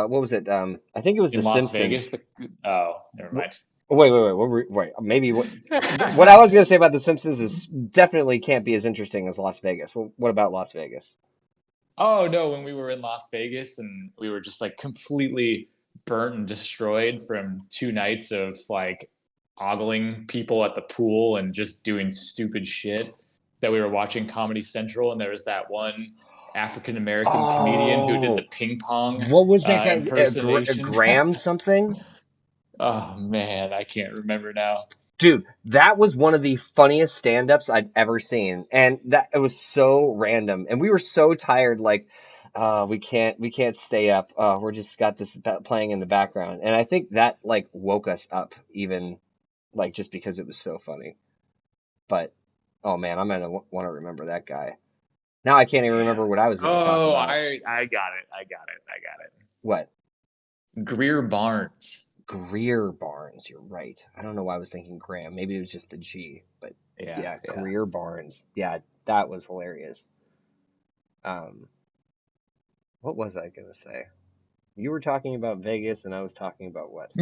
what was it? I think it was The in Las Simpsons. Vegas. Oh, never Wait, mind. wait. Maybe what I was gonna say about The Simpsons is definitely can't be as interesting as Las Vegas. What about Las Vegas? Oh no, when we were in Las Vegas and we were just like completely burnt and destroyed from 2 nights of like ogling people at the pool and just doing stupid shit, that we were watching Comedy Central and there was that one African American comedian who did the Oh, ping pong what was that guy? impersonation. Graham something? Oh man, I can't remember now. Dude, that was one of the funniest stand-ups I'd ever seen. And that it was so random. And we were so tired, like, we can't stay up. We're just got this playing in the background. And I think that like woke us up even like just because it was so funny. But oh man, I'm gonna want to remember that guy. Now I can't even remember Damn. what I was gonna talk Oh, about. I got it. I got it. I got What? it. Greer Barnes. Greer Barnes, you're right. I don't know why I was thinking Graham. Maybe it was just the G, but Yeah, yeah, yeah. Greer Barnes. Yeah, that was hilarious. Um, what was I gonna say? You were talking about Vegas, and I was talking about what?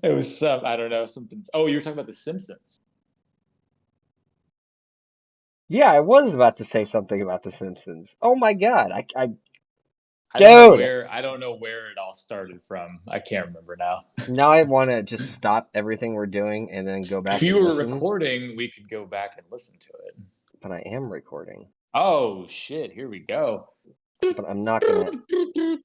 It was some, I don't know, something. Oh, you were talking about The Simpsons. Yeah, I was about to say something about The Simpsons. Oh my God, dude, I don't know where it all started from. I can't remember now. now I want to just stop everything we're doing and then go If back you and were listen, recording, we could go back and listen to it. but I am recording. Oh shit, here we go. But I'm not gonna.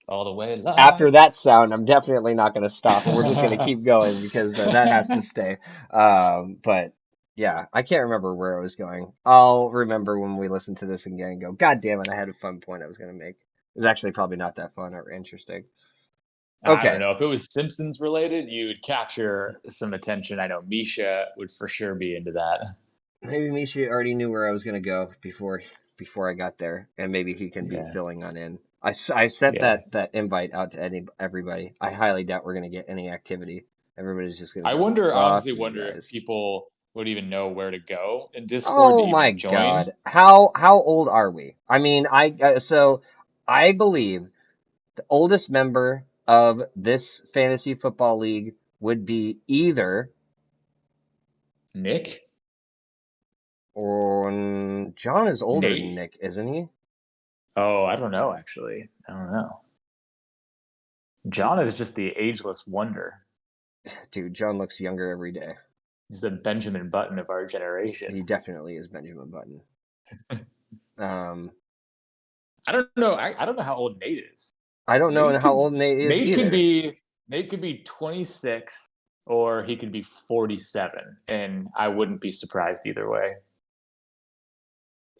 All the way After live. that sound, I'm definitely not gonna stop. We're just gonna keep going because that has to stay. But yeah, I can't remember where I was going. I'll remember when we listen to this again and go, God damn it, I had a fun point I was gonna make. It was actually probably not that fun or interesting. I don't Okay, know. If it was Simpsons related, you'd capture some attention. I know Misha would for sure be into that. maybe Misha already knew where I was gonna go before I got there, and maybe he can be Yeah. filling on in. I sent Yeah. that invite out to everybody. I highly doubt we're gonna get any activity. Everybody's just gonna I go, wonder, fuck honestly, you wonder if guys. people would even know where to go in Discord to Oh my even join. God. How old are we? I mean, so I believe the oldest member of this fantasy football league would be either Nick? or John is older than Nate? Nick, isn't he? Oh, I don't know, actually. I don't know. John is just the ageless wonder. Dude, John looks younger every day. He's the Benjamin Button of our He generation. definitely is Benjamin Button. Um, I don't know. I don't know how old Nate is. I don't know Nate how could old Nate is Nate could either. be Nate could be 26 or he could be 47 and I wouldn't be surprised either way.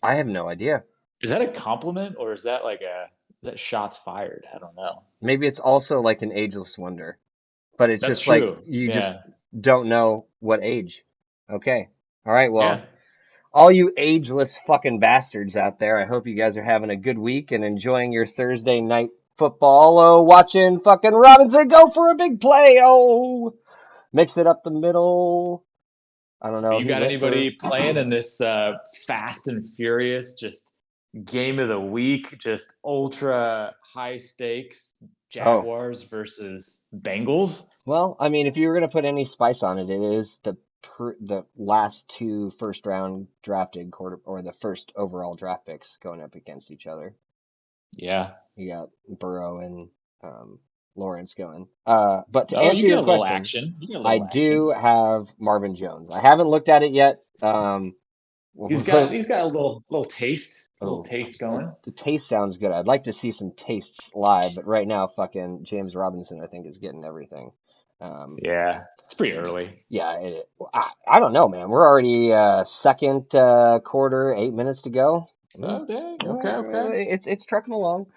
I have no idea. Is that a compliment or is that like a that shots fired? I don't know. Maybe it's also like an ageless wonder, but it's That's just like true. you just Yeah. don't know what age. Okay. All right. Yeah. Well, all you ageless fucking bastards out there, I hope you guys are having a good week and enjoying your Thursday night football. Oh, watching fucking Robinson go for a big play. Oh, mix it up the middle. I don't know. You He got went for. anybody playing in this fast and furious just game of the week, just ultra high stakes Oh, Jaguars versus Bengals? well, I mean, if you were gonna put any spice on it, it is the last two first round drafted quarter or the first overall draft picks going up against each other. Yeah. You got Burrow and Lawrence going. But to Oh, you answer get your a little question, action. You get a I little action. do have Marvin Jones. I haven't looked at it yet. He's got a little Oh, taste going. the taste sounds good. I'd like to see some tastes live, but right now, fucking James Robinson, I think, is getting everything. Um, Yeah, it's pretty early. yeah, I don't know, man. We're already second quarter, 8 minutes to go. Oh, dang. Okay, okay. It's trucking along.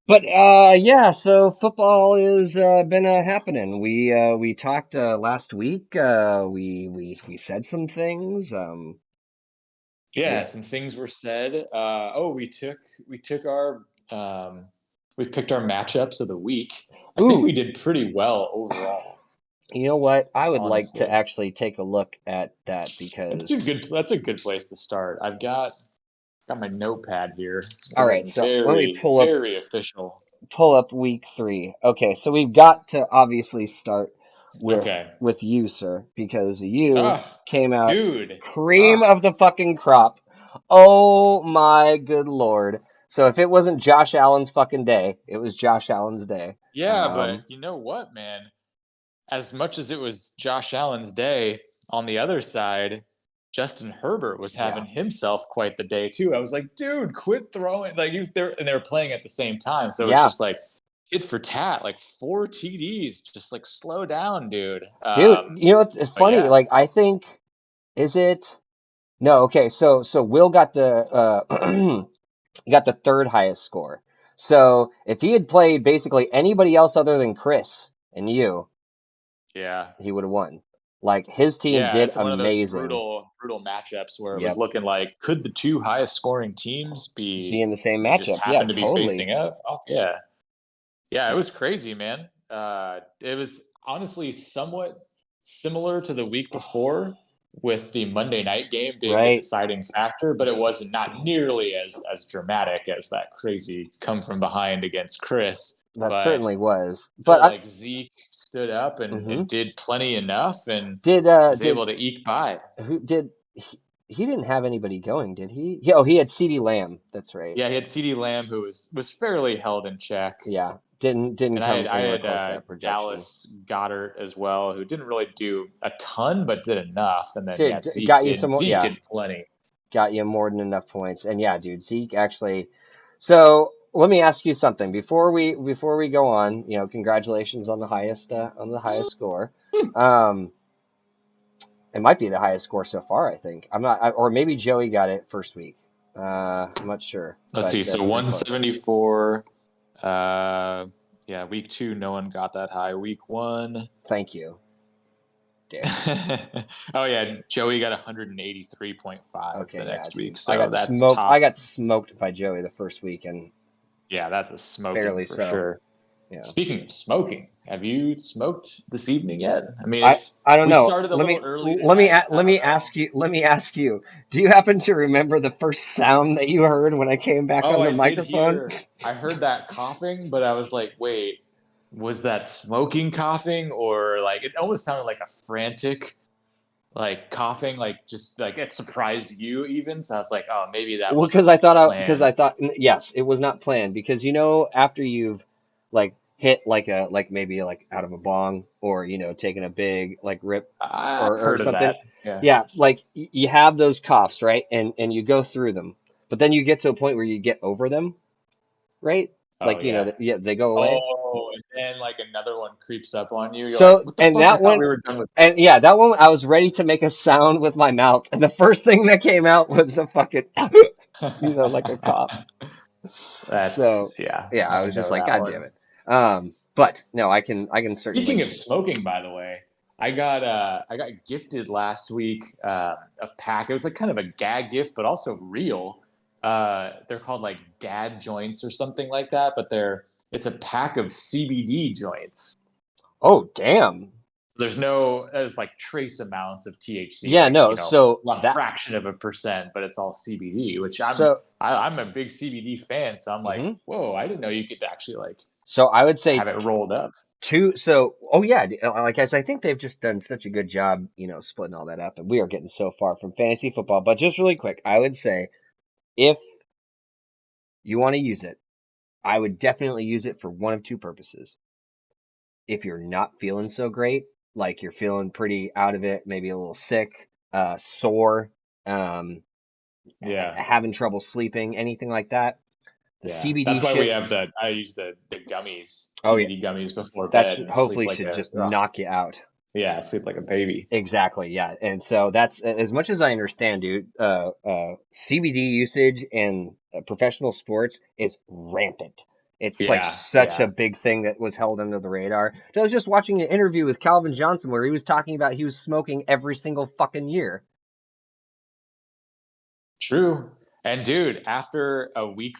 But yeah, so football is been happening. We talked last week. We said some things. Yeah, Yeah. some things were said. Oh, we took our we picked our matchups of the week. I think we Ooh, did pretty well overall, you know what? I would like to honestly. actually take a look at that because. That's a good place to start. I've got my notepad here. All We're right, getting so let me pull up. very official. pull up week 3. Okay, so we've got to obviously start with Okay. you, sir, because you Oh, came out dude. cream Oh, of the fucking crop. Oh my good lord. So if it wasn't Josh Allen's fucking day, it was Josh Allen's day. yeah, but Um, you know what, man? As much as it was Josh Allen's day, on the other side, Justin Herbert was yeah. having himself quite the day too. I was like, dude, quit throwing. Like he was there, and they were playing at the same time, so it's Yeah. just like tit for tat, like 4 TDs. Just like slow down, dude. Dude, you know it's But funny, yeah, like I think is it no, okay, so Will got the he got the third highest score. So if he had played basically anybody else other than Chris and you, yeah, he would have won. Like his team yeah. did It's one of those amazing. brutal matchups where it was Yep. looking like could the two highest scoring teams Be in the same just matchup. Yeah, happen to be totally. facing up? Oh yeah, yeah, it Yeah. was crazy, man. It was honestly somewhat similar to the week before, with the Monday night game being the Right. deciding factor, but it wasn't not nearly as dramatic as that crazy come from behind against Chris. That But certainly was. I But feel I like Zeke stood up and mhm. did plenty enough and was Did able to eke by. who did he didn't have anybody going, did he? Yeah, oh, he had CeeDee Lamb. That's right. Yeah, he had CeeDee Lamb, who was fairly held in check. Yeah. Didn't And come I anywhere had close to that production. Dallas Goddard as well, who didn't really do a ton, but did enough. And then yeah, Got you some more. Zeke Yeah, did plenty. got you more than enough points. And yeah, dude, Zeke actually. So let me ask you something before we go on. You know, congratulations on the highest score. Um, it might be the highest score so far. I think I'm not, or maybe Joey got it first week. I'm not sure, Let's but see. So that's pretty close. 174. Uh, yeah, week two, no one got that high. Week one. Thank you, Dick. Oh yeah, Joey got 183.5 the Okay, yeah, next week. I So got that's smoked. I top. got smoked by Joey the first week, and Yeah, that's a smoking fairly for so. sure. Yeah. Speaking of smoking, have you smoked this evening yet? I mean, it's I don't we know. started a little early tonight. I Let don't me know. ask you Do you happen to remember the first sound that you heard when I came back Oh, on the I did microphone? hear. I heard that coughing, but I was like, wait, was that smoking coughing or like it almost sounded like a frantic like coughing, like just like it surprised you even. So I was like, oh, maybe that Well, wasn't because I planned. thought yes, it was not planned because you know after you've like hit like maybe like out of a bong or you know taken a big like rip I've or heard of something. that. Yeah. Yeah, like you have those coughs, right? And you go through them. But then you get to a point where you get over them, right? Oh Like, you know, yeah. yeah, they go away. Oh, and then like another one creeps up on you. You're like, So, what the and fuck? I that thought one, we were done with and yeah, that one, I was ready to make a sound with my mouth, and the first thing that came out was the fucking, you know, like a cough. this. That's So, yeah. yeah, I I was just know like, that God damn one. it. But no, I can Speaking certainly. of smoking, by the way, I got gifted last week a pack. It was like kind of a gag gift, but also real. They're called like dad joints or something like that, but it's a pack of CBD joints. Oh, damn. There's no there's like trace amounts of THC, Yeah, like no. So a that, fraction of a percent, but it's all CBD. Which so, I'm a big CBD fan, so I'm like, mhm. whoa, I didn't know you could actually like So I would say have it rolled up. two. So, oh yeah, like I think they've just done such a good job, you know, splitting all that up, and we are getting so far from fantasy football. But just really quick, I would say if you want to use it, I would definitely use it for one of two purposes. If you're not feeling so great, like you're feeling pretty out of it, maybe a little sick, sore, um, Yeah. having trouble sleeping, anything like that, the Yeah, CBD that's why we shit. have the. I use the gummies, Oh yeah, CBD gummies before that bed, should and sleep hopefully like should a just knock you out. yeah, sleep like a baby. Exactly, yeah. And so that's as much as I understand, dude. CBD usage in professional sports is rampant. It's like Yeah, such a yeah, big thing that was held under the radar. So I was just watching an interview with Calvin Johnson where he was talking about he was smoking every single fucking year. true. And dude, after a week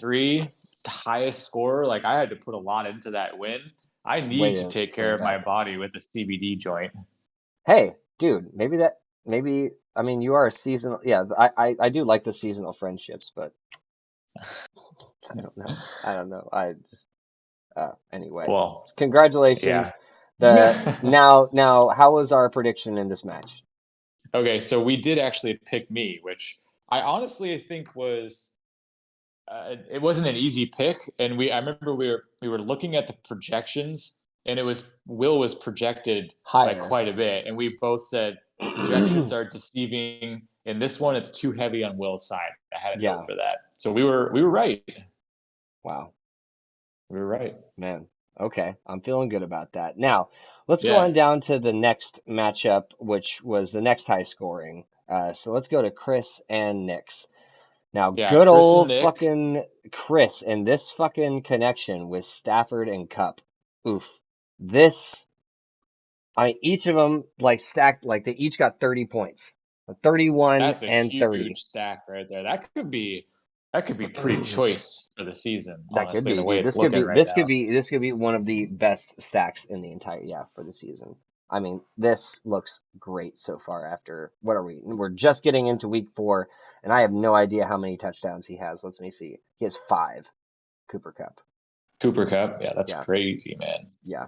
three highest score, like I had to put a lot into that win. I Way need to to take bring care it of my back. body with a CBD joint. Hey, dude, maybe I mean you are a seasonal. Yeah, I do like the seasonal friendships, but I don't know. I don't know. I just anyway. Well, Congratulations. yeah. Now how was our prediction in this match? Okay, so we did actually pick me, which I honestly think was it wasn't an easy pick, and I remember we were looking at the projections, and it was Will was projected by Higher. quite a bit, and we both said projections are deceiving. In this one, it's too heavy on Will's side. I had a note Yeah. for that, so we were right. Wow. We were right. Man. Okay. I'm feeling good about that. Now, let's go on Yeah, down to the next matchup, which was the next high scoring. So let's go to Chris and Nick's. Now, yeah. good Chris and old Nick. fucking Chris and this fucking connection with Stafford and Cup. Oof. This, I mean, each of them like stacked, like they each got 30 points. 31 That's a and 30. huge stack right there. That could be pretty choice for the season. That could Honestly, be, the way dude. it's looking right now. This could be one of the best stacks in the entire, yeah, for the season. I mean, this looks great so far after, what are we? We're just getting into week 4, and I have no idea how many touchdowns he has. Let me see. He has 5, Cooper Cup. Cooper Cup, yeah, that's Yeah, crazy, man. yeah.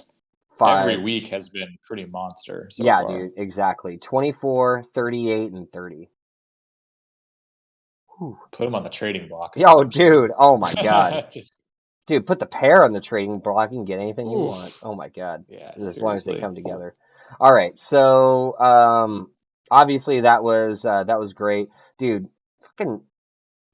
Every 5. week has been pretty monster so Yeah, far. dude, exactly. 24, 38, and 30. Whew. Put him on the trading block. Yo, I'm just kidding. dude. Oh my God. Just Dude, put the pair on the trading block and get anything you want. oof. Oh my God. Yeah, As long as they seriously. come together. All right. So, obviously that was great. Dude, fucking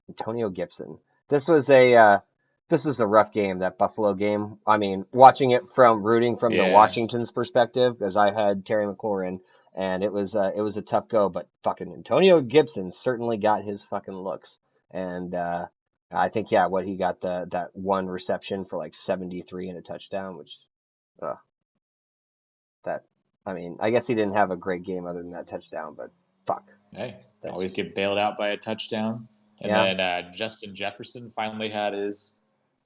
Antonio Gibson. This was a this was a rough game, that Buffalo game. I mean, watching it from rooting from the Yeah. Washington's perspective, because I had Terry McLaurin, and it was a tough go. But fucking Antonio Gibson certainly got his fucking looks, and I think yeah, what he got that one reception for like 73 and a touchdown, which uh, that I mean, I guess he didn't have a great game other than that touchdown, but fuck, Hey, that always just get bailed out by a touchdown. And yeah. then Justin Jefferson finally had his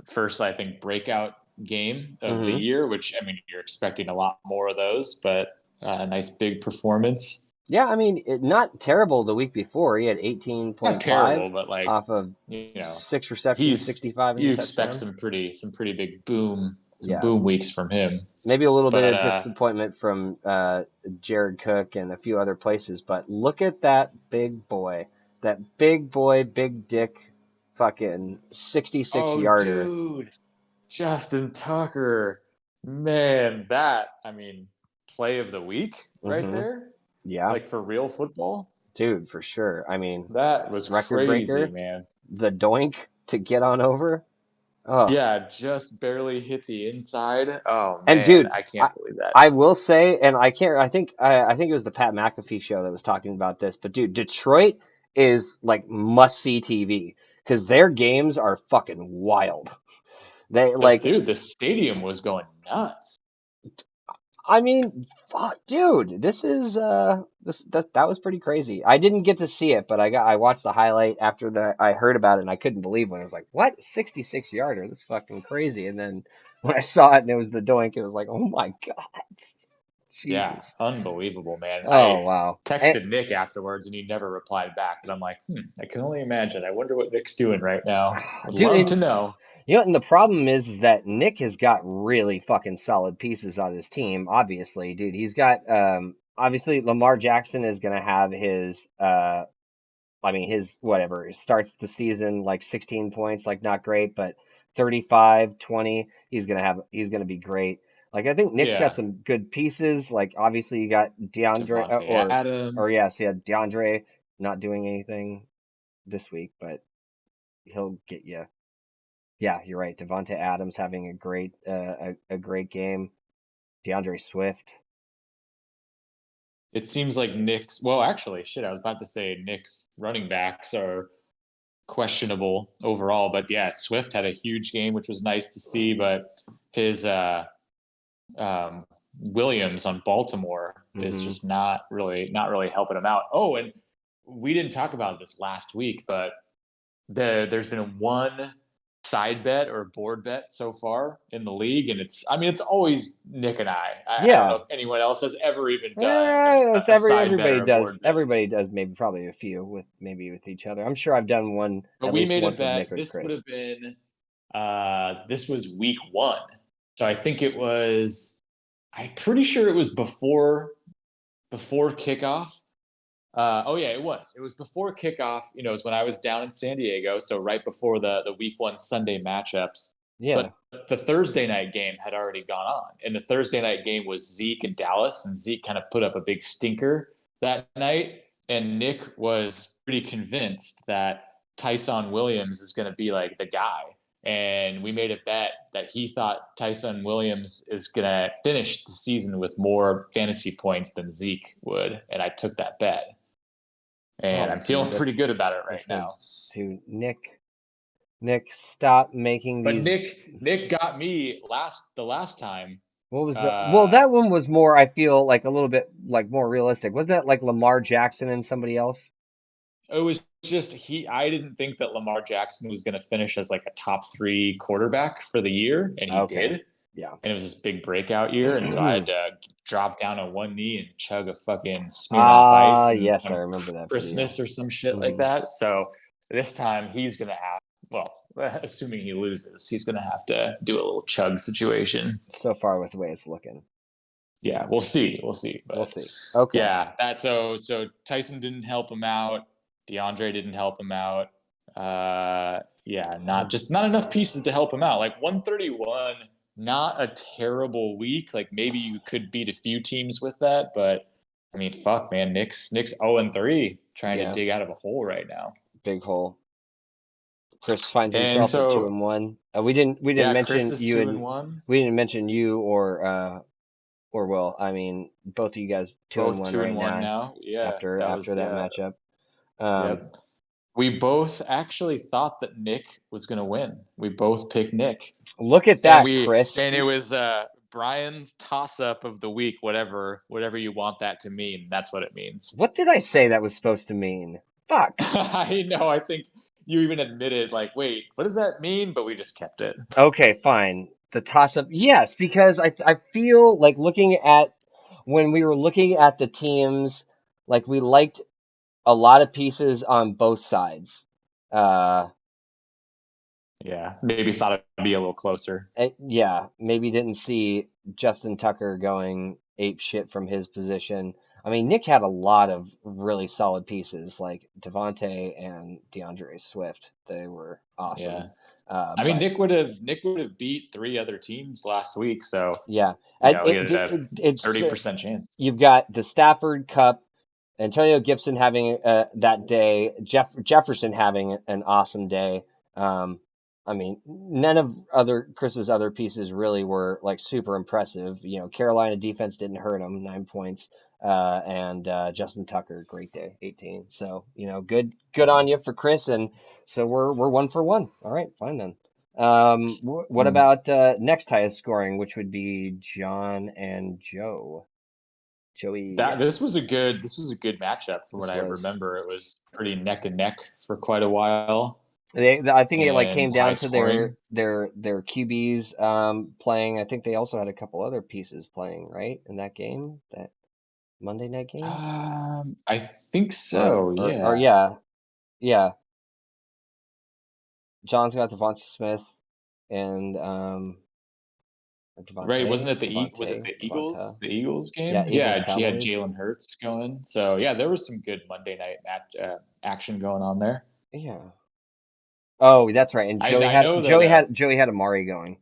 first, I think, breakout game of the Mm-hmm. year, which, I mean, you're expecting a lot more of those, but a nice big performance. Yeah, I mean, not terrible the week before. He had Not 18.5 terrible, but like, off of you know, 6 receptions, he's 65 and a you expect touchdown. some pretty big some Yeah. boom weeks from him. Maybe a little bit But of disappointment from Jared Cook and a few other places, but look at that big boy. That big boy, big dick, fucking 66 oh, yarder. dude, Justin Tucker, man, that I mean, play of the week right Mm-hmm. there, Yeah, like for real football. dude, for sure. I mean, That was record crazy, breaker, man. the doink to get on over. Oh, Yeah, just barely hit the inside. Oh and man, dude, I I can't believe that. I will say, and I can't. I think it was the Pat McAfee show that was talking about this. But dude, Detroit is like must see TV because their games are fucking wild. They This like, dude, the stadium was going nuts. I mean, fuck, dude, this is that was pretty crazy. I didn't get to see it, but I watched the highlight after that. I heard about it and I couldn't believe when I was like, what, 66 yarder? That's fucking crazy. And then when I saw it and it was the doink, it was like, oh my God, Yeah, Jesus. unbelievable, man. Oh I wow. And, texted Nick afterwards and he never replied back. But I'm like, I can only imagine. I wonder what Nick's doing right now. Would dude, love to and know. you know, and the problem is that Nick has got really fucking solid pieces on his team. Obviously, dude, he's got obviously Lamar Jackson is gonna have his I mean his whatever starts the season like 16 points, like not great, but 35, 20, he's gonna be great. Like I think Nick's got Yeah, some good pieces. Like obviously you got DeAndre Devontae or Adams. yes, yeah, DeAndre not doing anything this week, but he'll get you. Yeah, you're right. Devonte Adams having a great game. DeAndre Swift. It seems like Nick's. Well, actually, shit. I was about to say Nick's running backs are questionable overall, but yeah, Swift had a huge game, which was nice to see. But his um, Williams on Baltimore is Mm-hmm. just not really helping him out. Oh, and we didn't talk about this last week, but there's been one side bet or board bet so far in the league, and it's always Nick and I don't know Yeah. if anyone else has ever even done It's a side bet or a board bet. everybody does maybe probably a few with maybe with each other. I'm sure I've done one But at we least made a once with Nick bet. or This would Chris. have been This was week 1. So I think it was. I'm pretty sure it was before kickoff. Oh yeah, it was. It was before kickoff. It was when I was down in San Diego, so right before the week 1 Sunday matchups. Yeah. But the Thursday night game had already gone on, and the Thursday night game was Zeke and Dallas, and Zeke kind of put up a big stinker that night, and Nick was pretty convinced that Tyson Williams is going to be like the guy. And we made a bet that he thought Tyson Williams is going to finish the season with more fantasy points than Zeke would. And I took that bet. And Oh, I'm dude, feeling pretty good about it right good. now. Dude, Nick, stop making But these. Nick got me the last time. What was the? Well, Uh, that one was more. I feel like a little bit like more realistic. Wasn't that like Lamar Jackson and somebody else? it was just I didn't think that Lamar Jackson was going to finish as like a top 3 quarterback for the year, and he Okay. did. Yeah. And it was this big breakout year, and so I had to drop down on one knee and chug a fucking Smirnoff Ah, Ice and yes, I remember that video. Christmas or some shit like Hmm. that. So this time he's gonna have, well, assuming he loses, he's gonna have to do a little chug situation. So far with the way it's looking. Yeah, we'll see, we'll see. We'll But see. Okay. yeah, so Tyson didn't help him out. DeAndre didn't help him out. Yeah, not enough pieces to help him out. Like 131, not a terrible week. Like maybe you could beat a few teams with that, but I mean, fuck, man, Nick's 0-3, trying to Yeah. dig out of a hole right now. Big hole. Chris finds And himself at two so and one. We didn't yeah, Chris mention is you two and and one, we didn't mention you or Will. I mean, both of you guys 2 and both one two right and one now now. Yeah, after that after was that yeah, matchup. Um, yep. We both actually thought that Nick was going to win. We both picked Nick. Look at And that, we Chris. and it was Brian's toss up of the week, whatever you want that to mean. That's what it means. What did I say that was supposed to mean? Fuck. I know. I think you even admitted, like, wait, what does that mean? But we just kept it. Okay, fine. The toss up, yes, because I feel like looking at when we were looking at the teams, like we liked a lot of pieces on both sides. Uh, Yeah, maybe thought it'd be a little closer. yeah, maybe didn't see Justin Tucker going ape shit from his position. I mean, Nick had a lot of really solid pieces like Devontae and DeAndre Swift. They were awesome. Yeah, I mean, But Nick would have beat 3 other teams last week, so yeah, he it had just a it's 30% chance. you've got the Stafford Cup, Antonio Gibson having that day, Jefferson having an awesome day. Um, I mean, none of other Chris's other pieces really were like super impressive. You know, Carolina defense didn't hurt him, 9 points. And Justin Tucker, great day, 18. So good on you for Chris. And so we're 1 for 1. All right, fine then. What Mm. about next highest scoring, which would be John and Joey. That this was a good matchup from what This I was. remember. It was pretty neck and neck for quite a while I think it like and came high down to scoring. their QBs playing. I think they also had a couple other pieces playing, right, in that game, that Monday night game. I think so. Or Yeah. yeah, yeah. John's got Devonta Smith and or Right. Wasn't it was it Devonta. The Eagles Yeah, game? Eagles Yeah, she had Cowboys. Jalen Hurts going. So yeah, there was some good Monday night action going on there. Yeah. Oh, that's right. And I know that. Joey had Amari going.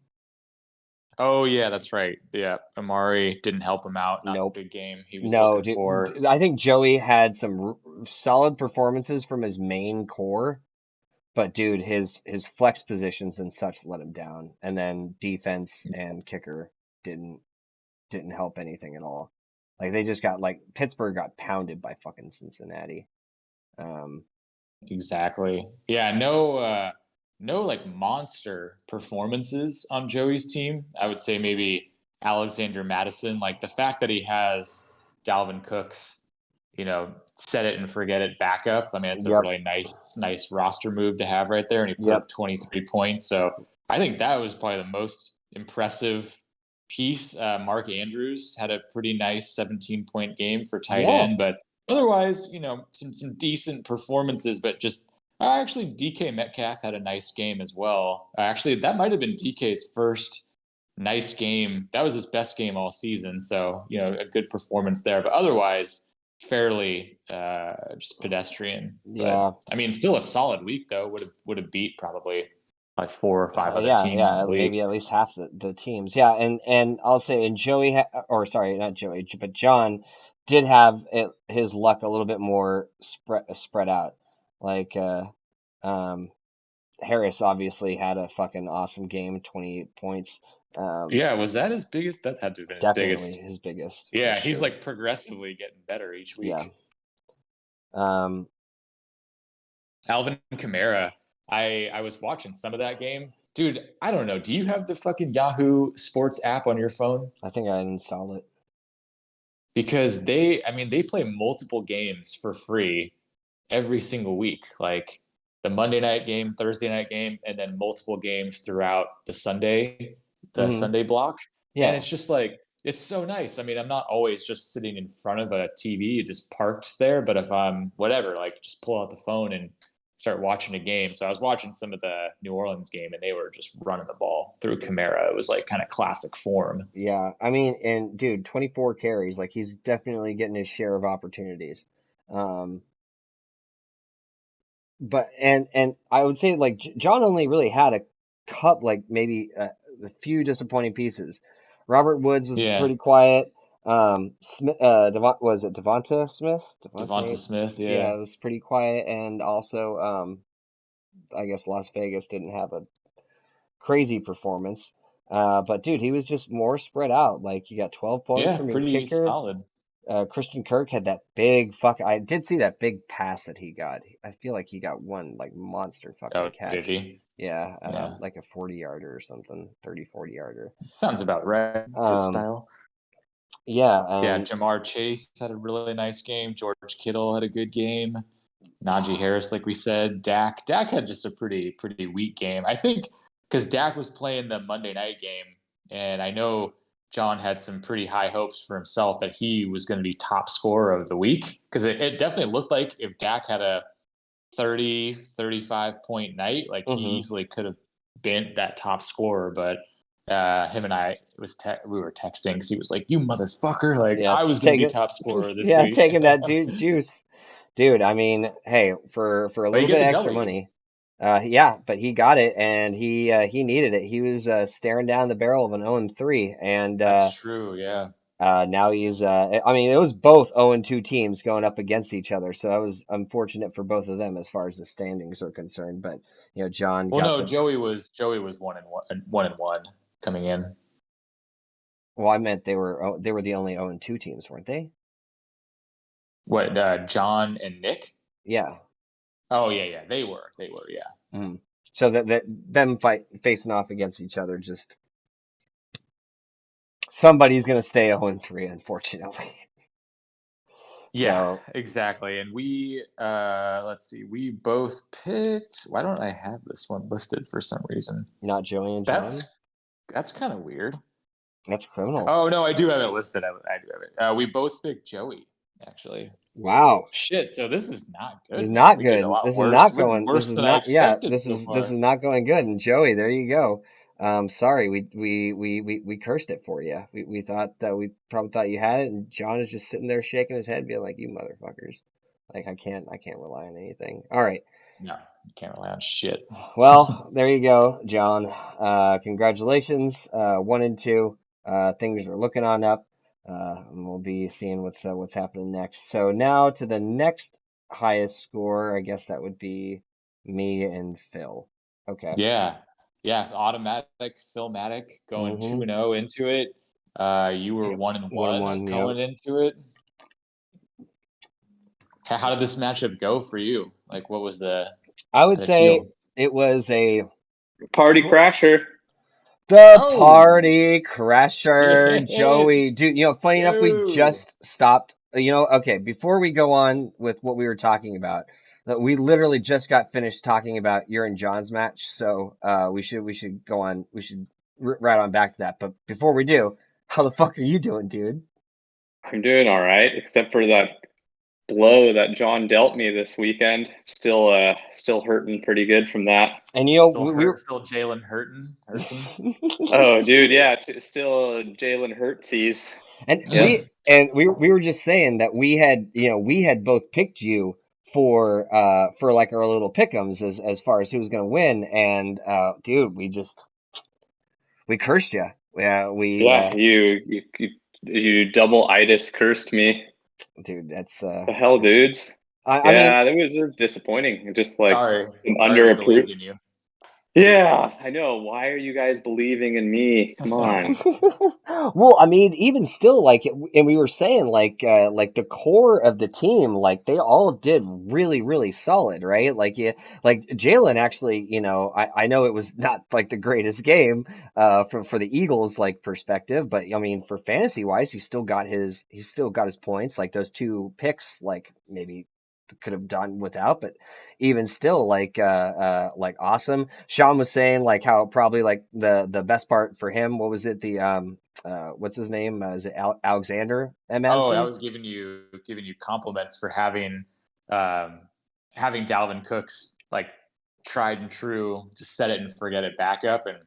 Oh yeah, that's right. Yeah, Amari didn't help him out. Not the Nope. big game he was No, looking dude, for. I think Joey had some solid performances from his main core, but dude, his flex positions and such let him down. And then defense and kicker didn't didn't help anything at all. Like they just got like Pittsburgh got pounded by fucking Cincinnati. Um, Exactly. Yeah, no like monster performances on Joey's team. I would say maybe Alexander Madison, like the fact that he has Dalvin Cook's, set it and forget it backup. I mean, it's a yep, really nice roster move to have right there, and he put yep, up 23 points. So I think that was probably the most impressive piece. Mark Andrews had a pretty nice 17-point game for tight yeah, end, but otherwise, some decent performances, but just Actually, DK Metcalf had a nice game as well. Actually, that might have been DK's first nice game. That was his best game all season. So, a good performance there. But otherwise, fairly just pedestrian. But Yeah. I mean, still a solid week though. Would have beat probably like four or five other Yeah, teams in yeah, the league. maybe at least half the teams. Yeah, and I'll say, and or sorry, not Joey, but John did have his luck a little bit more spread out. Like um, Harris obviously had a fucking awesome game, 28 points. Um, Yeah, was that his biggest? That had to have been his Definitely biggest. his biggest for Yeah, he's sure. like progressively getting better each Yeah. week. Um, Alvin Kamara, I was watching some of that game. Dude, I don't know. Do you have the fucking Yahoo Sports app on your phone? I think I installed it. Because I mean, they play multiple games for free every single week. Like the Monday night game, Thursday night game, and then multiple games throughout the Hmm. Sunday block. And Yeah. it's just like, it's so nice. I mean, I'm not always just sitting in front of a TV, just parked there, but if I'm whatever, like just pull out the phone and start watching a game. So I was watching some of the New Orleans game and they were just running the ball through Kamara. It was like kind of classic form. Yeah. I mean, and dude, 24 carries, like he's definitely getting his share of opportunities. Um, but and I would say like John only really had a like maybe a few disappointing pieces. Robert Woods was Yeah. pretty quiet. Smith, was it Devonta Smith? Devonta Devontae, Smith, yeah, yeah. it was pretty quiet. And also, I guess Las Vegas didn't have a crazy performance. But dude, he was just more spread out. Like you got 12 points Yeah, from your pretty kicker. solid. Christian Kirk had that big fuck. I did see that big pass that he got. I feel like he got one like monster fucking Oh, did catch. he? Yeah, Yeah. like a 40 yarder or something, 30, 40 yarder. Sounds about right. His Um, style. yeah, Yeah, and Jamar Chase had a really nice game. George Kittle had a good game. Najee Harris, like we said. Dak had just a pretty weak game. I think because Dak was playing the Monday night game, and I know John had some pretty high hopes for himself that he was going to be top scorer of the week because it definitely looked like if Dak had a 30, 35 point night, like he hmm easily could have been that top scorer. But him and I we were texting because he was like, "You motherfucker!" Like yeah, I was going to take be it. top scorer this Yeah, week, taking that juice. Dude, I mean, hey, for a but you little get bit the extra W. money, yeah, but he got it, and he needed it. He was staring down the barrel of an 0-3, and That's true. Yeah. now he's I mean, it was both 0-2 teams going up against each other, so that was unfortunate for both of them as far as the standings are concerned. But John Well, got no, the. Joey was 1-1 coming in. Well, I meant they were the only 0-2 teams, weren't they? What John and Nick? Yeah. Oh yeah, they were yeah. Mhm. So that them facing off against each other, just somebody's gonna stay 0-3, unfortunately. Yeah, So exactly. And we let's see, we both picked. Why don't I have this one listed for some reason? not Joey and John. That's kind of weird. That's criminal. Oh no, I do have it listed. I do have it. We both picked Joey, actually. Wow. Shit, so this is not It's good, man. not We did a good. lot This is worse. not We did going. This worse is than I not. Yeah. expected This so is far. not going good. And Joey, there you go. Sorry, we cursed it for you. We thought that we probably thought you had it, and John is just sitting there shaking his head, being like, "You motherfuckers! Like I can't rely on anything." All right. No, you can't rely on shit. Well, there you go, John. Congratulations. 1-2. Things are looking on up. And we'll be seeing what's happening next. So now to the next highest score. I guess that would be me and Phil. Okay. Yeah. Yeah. Automatic, Philmatic going 2 Mm-hmm. and 0 into it. You were Yep. 1 and 1 1 1. Yep. going into it. How did this matchup go for you? Like, I would how did it say feel? it was a Party crasher. the Oh, party crasher, shit. Joey. Dude, funny enough, we Dude. just stopped. Okay, before we go on with what we were talking about, we literally just got finished talking about your and John's match. So we should go on. We should right on back to that. But before we do, how the fuck are you doing, dude? I'm doing all right, except for that blow that John dealt me this weekend. Still hurting pretty good from that. And you know, Still we hurt. were. Still Jalen Hurtson. Oh, dude, yeah, still Jalen Hurtsies. And Yep. we were just saying that we had both picked you for like our little pick'ems as far as who's gonna win, and dude, we cursed you. Yeah, we Yeah, you double itis cursed me. dude, that's The hell, dudes. I mean, Yeah, it was disappointing. Just like Sorry. an Sorry we underapproved. believed in you. Yeah, I know. Why are you guys believing in me? Come on. well, I mean, even still, like, and we were saying, like the core of the team, like they all did really, really solid, right? Like, yeah, like Jalen actually, I know it was not like the greatest game, for the Eagles like perspective, but I mean, for fantasy wise, he still got his points. Like those two picks, like maybe could have done without, but even still, like awesome. Sean was saying like how probably like the best part for him, what was it? The what's his name? Is it Alexander Oh, I Madison? was giving you compliments for um, having Dalvin Cook's like tried and true, just set it and forget it backup, and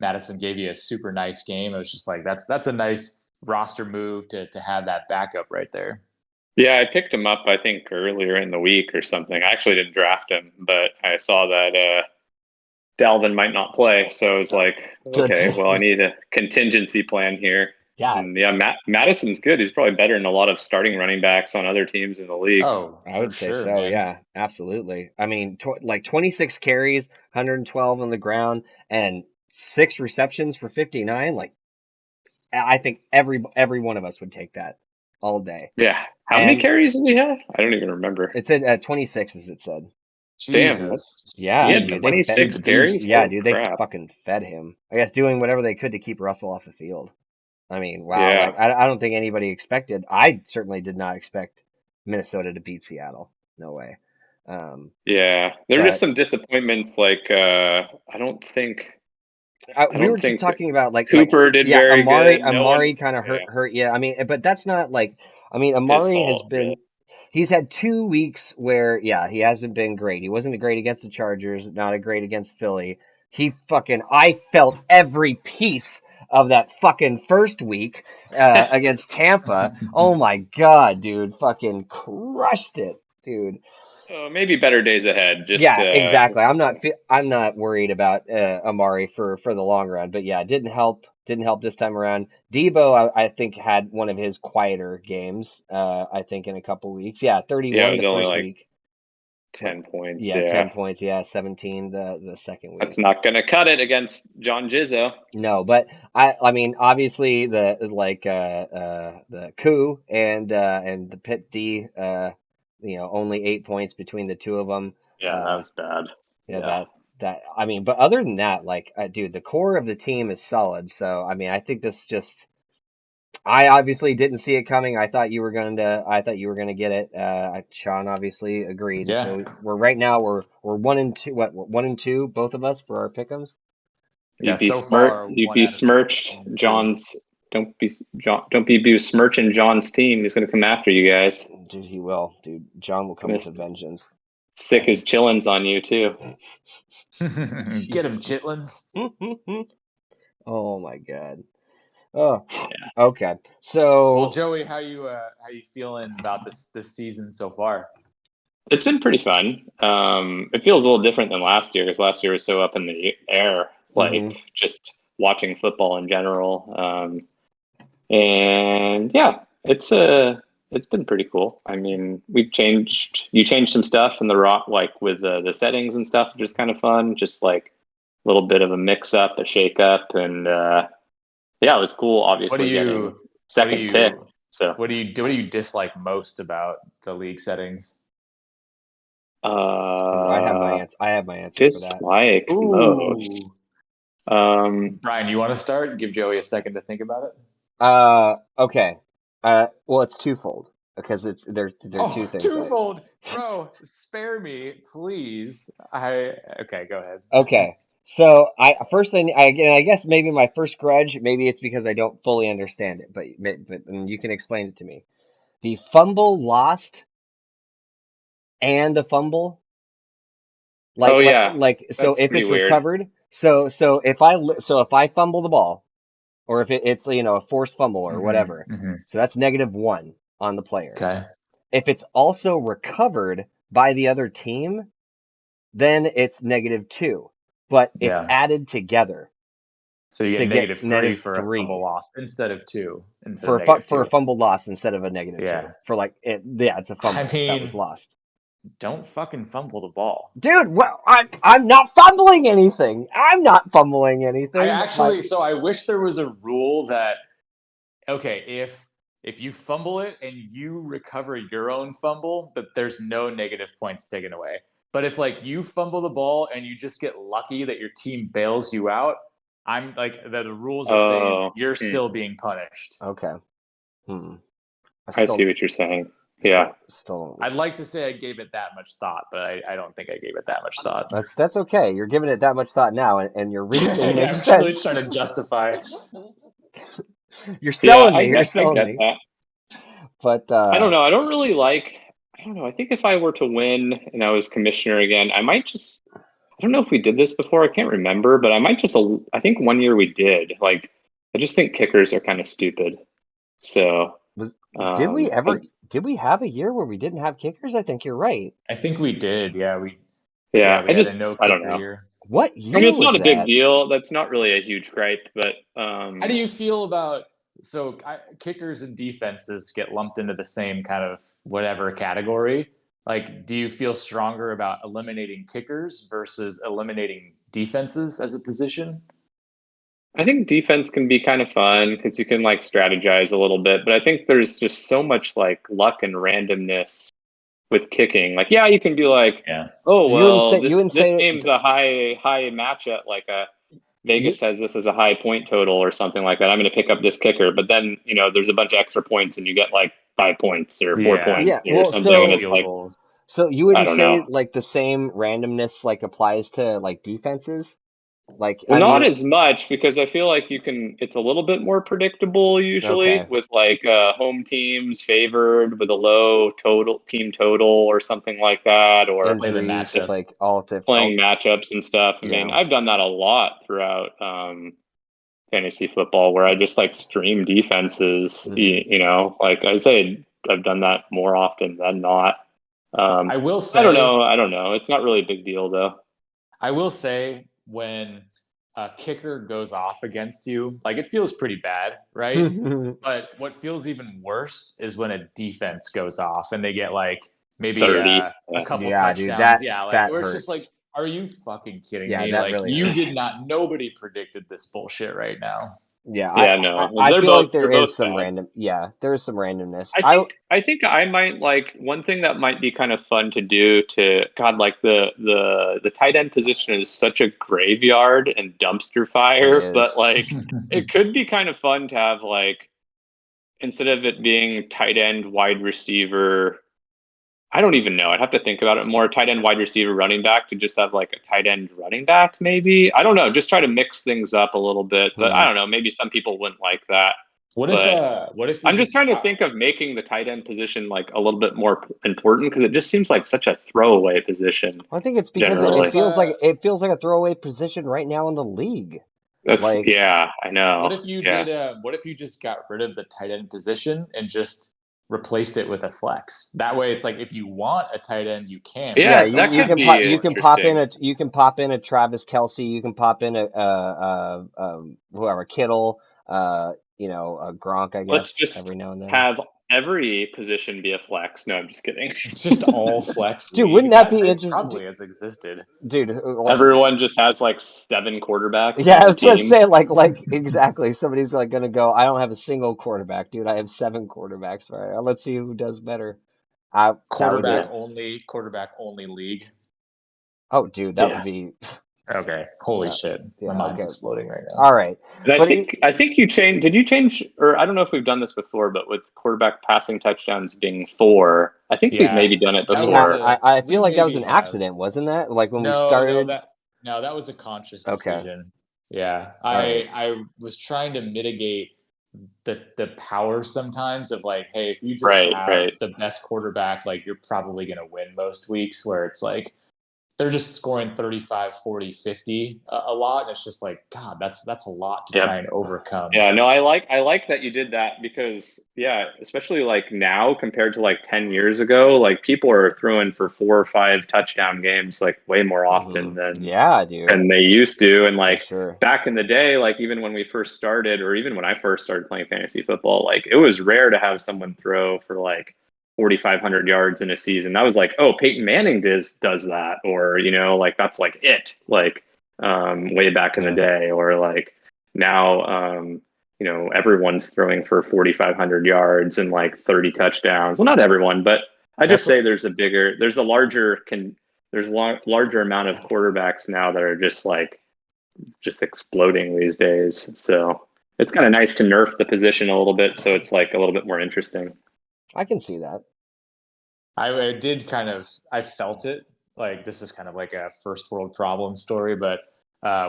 Madison gave you a super nice game. It was just like that's a nice roster move to have that backup right there. Yeah, I picked him up, I think, earlier in the week or something. I actually didn't draft him, but I saw that Dalvin might not play. So I was like, Good. okay, well, I need a contingency plan here. Yeah, And yeah, Madison's good. He's probably better than a lot of starting running backs on other teams in the league. Oh, I for would say sure, so. man. Yeah, absolutely. I mean, like 26 carries, 112 on the ground, and 6 receptions for 59. Like, I think every one of us would take that all day. Yeah. How many And carries did he have? I don't even remember. it's at 26, as it said. Damn, Jesus, he Yeah, had dude, feed the 26 carries? beast. yeah, Holy dude, they crap. fucking fed him. I guess doing whatever they could to keep Russell off the field. I mean, wow, Yeah. like I don't think anybody expected. I certainly did not expect Minnesota to beat Seattle. No way. Um, Yeah. There was but some disappointment. Like, I we were don't just think talking about like Cooper did yeah, very good. No one, Amari kind of yeah, hurt. Yeah, I mean, but that's not like I mean, his Amari has fault, really. been. He's had 2 weeks where, yeah, he hasn't been great. He wasn't great against the Chargers, not a great against Philly. I felt every piece of that fucking first week against Tampa. Oh my God, dude, fucking crushed it, dude. So maybe better days ahead. Just Yeah, exactly. I'm not worried about Amari for the long run, but yeah, it didn't help. Didn't help this time around. Debo, I think, had one of his quieter games. I think in a couple weeks. Yeah, yeah, it 31 the was only first like week. 10 points. Yeah, Yeah, 10 points. Yeah, 17 the second that's week. not gonna cut it against John Jizzo. No, but I mean obviously the coup and the Pit D only 8 points between the two of them. Yeah, that was bad. Yeah, Yeah, that I mean, but other than that, like, dude, the core of the team is solid. So I mean, I think this just. I obviously didn't see it coming. I thought you were gonna get it. Sean obviously agreed. Yeah, So we're right now we're 1-2. What 1-2, both of us for our pick'ems. yeah. you'd be So smirch. far, You'd one be out of smirched. two. John's. Don't be besmirching John's team. He's gonna come after you guys. Dude, he will. Dude, John will come Gonna with a vengeance. sick his chillins on you too. Get him, Jesus. Chitlins. Oh my God. Oh, Yeah, okay. Well, So Joey, how you feeling about this season so far? it's been pretty fun. It feels a little different than last year because last year was so up in the air, like hmm just watching football in general. And yeah, it's been pretty cool. I mean, you changed some stuff in the rock, like with the settings and stuff, which is kind of fun. Just like a little bit of a mix up, a shake up, and yeah, it was cool. What do Obviously, getting you what do second pick. you So what do you dislike most about the league settings? Ooh, uh, I have my answer for that. dislike most. Ooh, Um, Brian, you want to start? Give Joey a second to think about it. Okay. Well, it's twofold because there are two Oh, things. twofold, bro. Spare me, please. Okay. Go ahead. Okay. So first thing I guess maybe my first grudge, maybe it's because I don't fully understand it, but and you can explain it to me. The fumble lost and a fumble. Oh yeah, So that's if pretty it's weird. recovered, so if I fumble the ball, or if it's a forced fumble or whatever, so that's -1 on the player. Okay. If it's also recovered by the other team, then it's -2, but it's Yeah. added together So you to get get -3 for a fumble -3 loss instead of 2, instead for of negative for a 2. fumble loss instead of a -2 Yeah. for it's a I fumble that was mean, lost. don't fucking fumble the ball. Dude, well, I'm not fumbling anything. I'm not fumbling anything. So I wish there was a rule that, okay, if you fumble it and you recover your own fumble, that there's no negative points taken away. But if like you fumble the ball and you just get lucky that your team bails you out, I'm like the rules are saying Oh, you're still being punished. Okay. I see what you're saying. Yeah. Still. I'd like to say I gave it that much thought, but I don't think I gave it that much thought. That's okay. You're giving it that much thought now, and your reasoning makes I'm really sense. trying to justify. You're Yeah, selling me. You're I selling get me. that. But I don't know. I don't really like. I don't know. I think if I were to win and I was commissioner again, I might just. I don't know if we did this before. I can't remember, but I might just. I think one year we did. Like, I just think kickers are kind of stupid. So, did we I, ever? Did we have a year where we didn't have kickers? I think you're right. I think we did. Yeah, we yeah, had a no I don't kicker know. year. What I mean, year it's was not a big that? deal. That's not really a huge gripe, but How do you feel about kickers and defenses get lumped into the same kind of whatever category? Like, do you feel stronger about eliminating kickers versus eliminating defenses as a position? I think defense can be kind of fun because you can like strategize a little bit, but I think there's just so much like luck and randomness with kicking. Like, yeah, you can be like, Yeah. oh well, You wouldn't this say game's a high matchup. Like you Vegas says this is a high point total or something like that. I'm going to pick up this kicker, but then there's a bunch of extra points and you get like 5 points or 4 points yeah. or Well, something, and it's Field like goals. so you I wouldn't don't say know. like the same randomness like applies to like defenses? Like Well, I not mean, as much because I feel like it's a little bit more predictable usually okay, with like home teams favored with a low team total or something like that, or Play the injuries, matchup. just like all different. playing matchups and stuff. I mean, Yeah. I've done that a lot throughout fantasy football where I just like stream defenses, like I say, I've done that more often than not. I will I don't say know. I don't know. It's not really a big deal though. I will say when a kicker goes off against you, like it feels pretty bad, right? But what feels even worse is when a defense goes off and they get like maybe 30. a couple Yeah, dude, touchdowns. Yeah, like that where it's just hurts. like, are you fucking kidding Yeah, me? that Like really you hurts. did not. Nobody predicted this bullshit right now. Yeah, Yeah, no. I They're feel like they're there both is some bad. random. Yeah, there is some randomness. I think I might like one thing that might be kind of fun to do to God, like the tight end position is such a graveyard and dumpster It fire, but is. like it could be kind of fun to have like instead of it being tight end, wide receiver, I don't even know. I'd have to think about it more. Tight end, wide receiver, running back to just have like a tight end running back, maybe. I don't know. Just try to mix things up a little bit. But I Hmm. don't know. Maybe some people wouldn't like that. What But if we I'm just just trying to think of making the tight end position like a little bit more important because it just seems like such a throwaway position I think it's because what generally. if it feels like a throwaway position right now in the league. That's Like, yeah, I know. what if you Yeah. did what if you just got rid of the tight end position and just replaced it with a flex? That way it's like if you want a tight end, you can, but if yeah, Yeah, you that don't you have could can to, pop be in interesting. a Travis Kelsey, you can pop in a whoever Kittle, a Gronk, I Let's guess, just every now and then. have every position be a flex. No, I'm just kidding. it's just all flex Dude, wouldn't league. that That be it interesting? probably has existed. Dude, like, Everyone just has like 7 quarterbacks yeah, on I their was gonna team. say like exactly. Somebody's like gonna go. I don't have a single quarterback, dude. I have 7 quarterbacks. Right, let's see who does better. That would be. Yeah. Quarterback only league. Oh, dude, that would Yeah. be. Okay. Holy Yeah, shit. My yeah. mind's Okay. exploding right now. All right, And but I think you changed. Did you change? Or I don't know if we've done this before, but with quarterback passing touchdowns being 4, I think we've Yeah. maybe done it That was before. I we feel like that was maybe an have. accident, wasn't that? Like when we No, no, started. that no, that was a conscious Okay. decision. Yeah. All right. I was trying to mitigate the power sometimes of like, hey, if you just Right, have right. the best quarterback, like you're probably going to win most weeks, where it's like they're just scoring 35, 40, 50 a lot. And it's just like, God, that's a lot to Yep. try and overcome. Yeah, no, I like that you did that because yeah, especially like now compared to like 10 years ago, like people are throwing for 4 or 5 touchdown games like way more often Yeah, dude, than they used to. And for like sure. back in the day, like even when we first started, or even when I first started playing fantasy football, like it was rare to have someone throw for like 4,500 yards in a season. That was like, oh, Peyton Manning does that, or like that's like it, like way back in the Yeah, day, or like now everyone's throwing for 4,500 yards and like 30 touchdowns. Well, not everyone, but I just that's say there's a larger amount of quarterbacks now that are just exploding these days. So it's kind of nice to nerf the position a little bit, so it's like a little bit more interesting. I can see that. I did I felt it. Like this is kind of like a first world problem story, but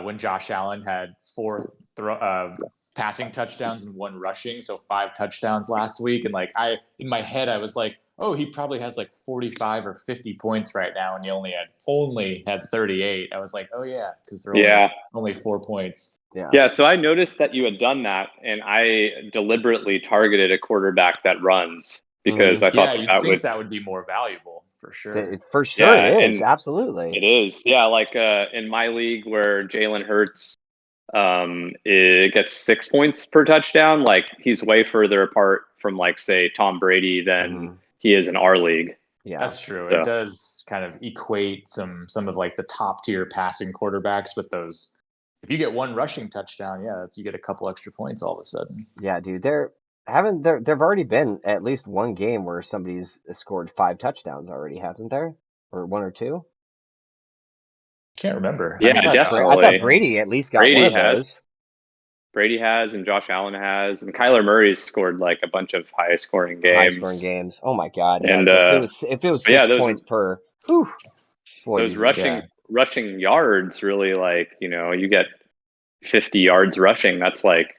when Josh Allen had passing touchdowns and 1 rushing, so 5 touchdowns last week, and like in my head I was like, oh, he probably has like 45 or 50 points right now, and he only had 38. I was like, oh yeah, because they're only Yeah. only 4 points. Yeah. Yeah, so I noticed that you had done that, and I deliberately targeted a quarterback that runs because I thought Yeah, that you'd that would, think that would be more valuable for sure. For sure it yeah, is. and Absolutely. it is. Yeah, like in my league where Jalen Hurts it gets 6 points per touchdown, like he's way further apart from like say Tom Brady than hmm he is in our league. Yeah. That's true. It So does kind of equate some of like the top tier passing quarterbacks with those. If you get 1 rushing touchdown, yeah, you get a couple extra points all of a sudden. Yeah, dude. There've already been at least one game where somebody's scored 5 touchdowns already, hasn't there? Or one or two? Can't remember. I yeah, mean, I thought definitely. Brady at least got one Brady of has. those. Brady has, and Josh Allen has, and Kyler Murray's scored like a bunch of high scoring High scoring games. games. Oh my God, yeah. And So if it was but yeah, six those points per, whew, boy, those yeah. rushing yards really, like, you get 50 yards rushing. That's like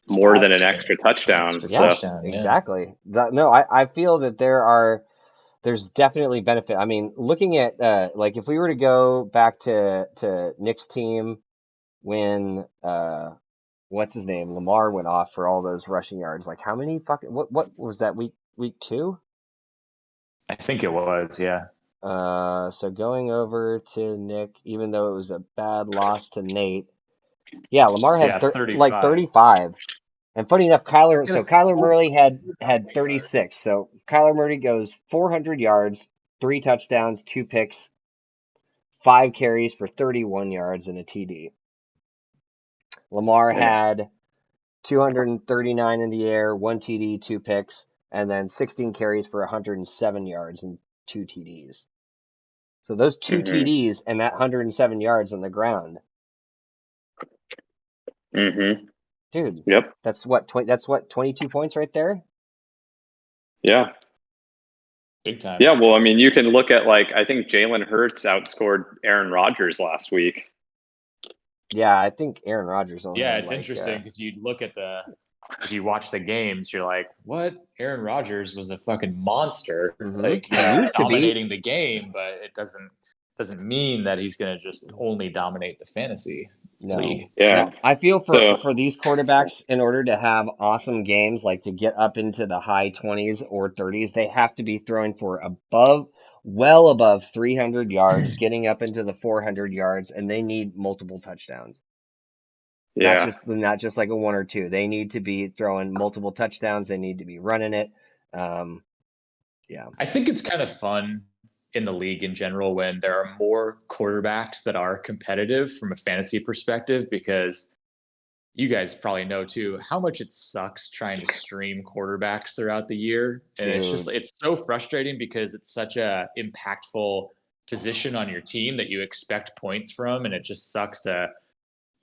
more I than an Yeah, extra touchdown. extra Yeah, So touchdown. Yeah, exactly. No, I feel that there's definitely benefit. I mean, looking at like if we were to go back to Nick's team when what's his name? Lamar went off for all those rushing yards. Like how many fucking what was that week 2? I think it was. Yeah, So going over to Nick, even though it was a bad loss to Nate, yeah, Lamar had yeah, like 35. 35. And funny enough, Yeah. Kyler Murray had 36. So Kyler Murray goes 400 yards, 3 touchdowns, 2 picks, 5 carries for 31 yards and a TD. Lamar yeah. had 239 in the air, 1 TD, 2 picks, and then 16 carries for 107 yards and 2 TDs. So those two hmm TDs and that 107 yards on the ground, hmm dude, Yep. that's what 22 points right there. Yeah. Big time. Yeah. Well, I mean, you can look at like I think Jalen Hurts outscored Aaron Rodgers last week. Yeah, I think Aaron Rodgers only Yeah, had it's like interesting because if you watch the games, you're like, what? Aaron Rodgers was a fucking monster, like He used to be. dominating the game, but it doesn't mean that he's going to just only dominate the fantasy No. league. Yeah. No, I feel So for these quarterbacks, in order to have awesome games, like to get up into the high 20s or 30s, they have to be throwing for well above 300 yards, getting up into the 400 yards, and they need multiple touchdowns. yeah. Not just like a one or two. They need to be throwing multiple touchdowns. They need to be running it. Um, yeah. I think it's kind of fun in the league in general when there are more quarterbacks that are competitive from a fantasy perspective because you guys probably know too how much it sucks trying to stream quarterbacks throughout the year, and Dude. it's so frustrating because it's such a impactful position on your team that you expect points from, and it just sucks to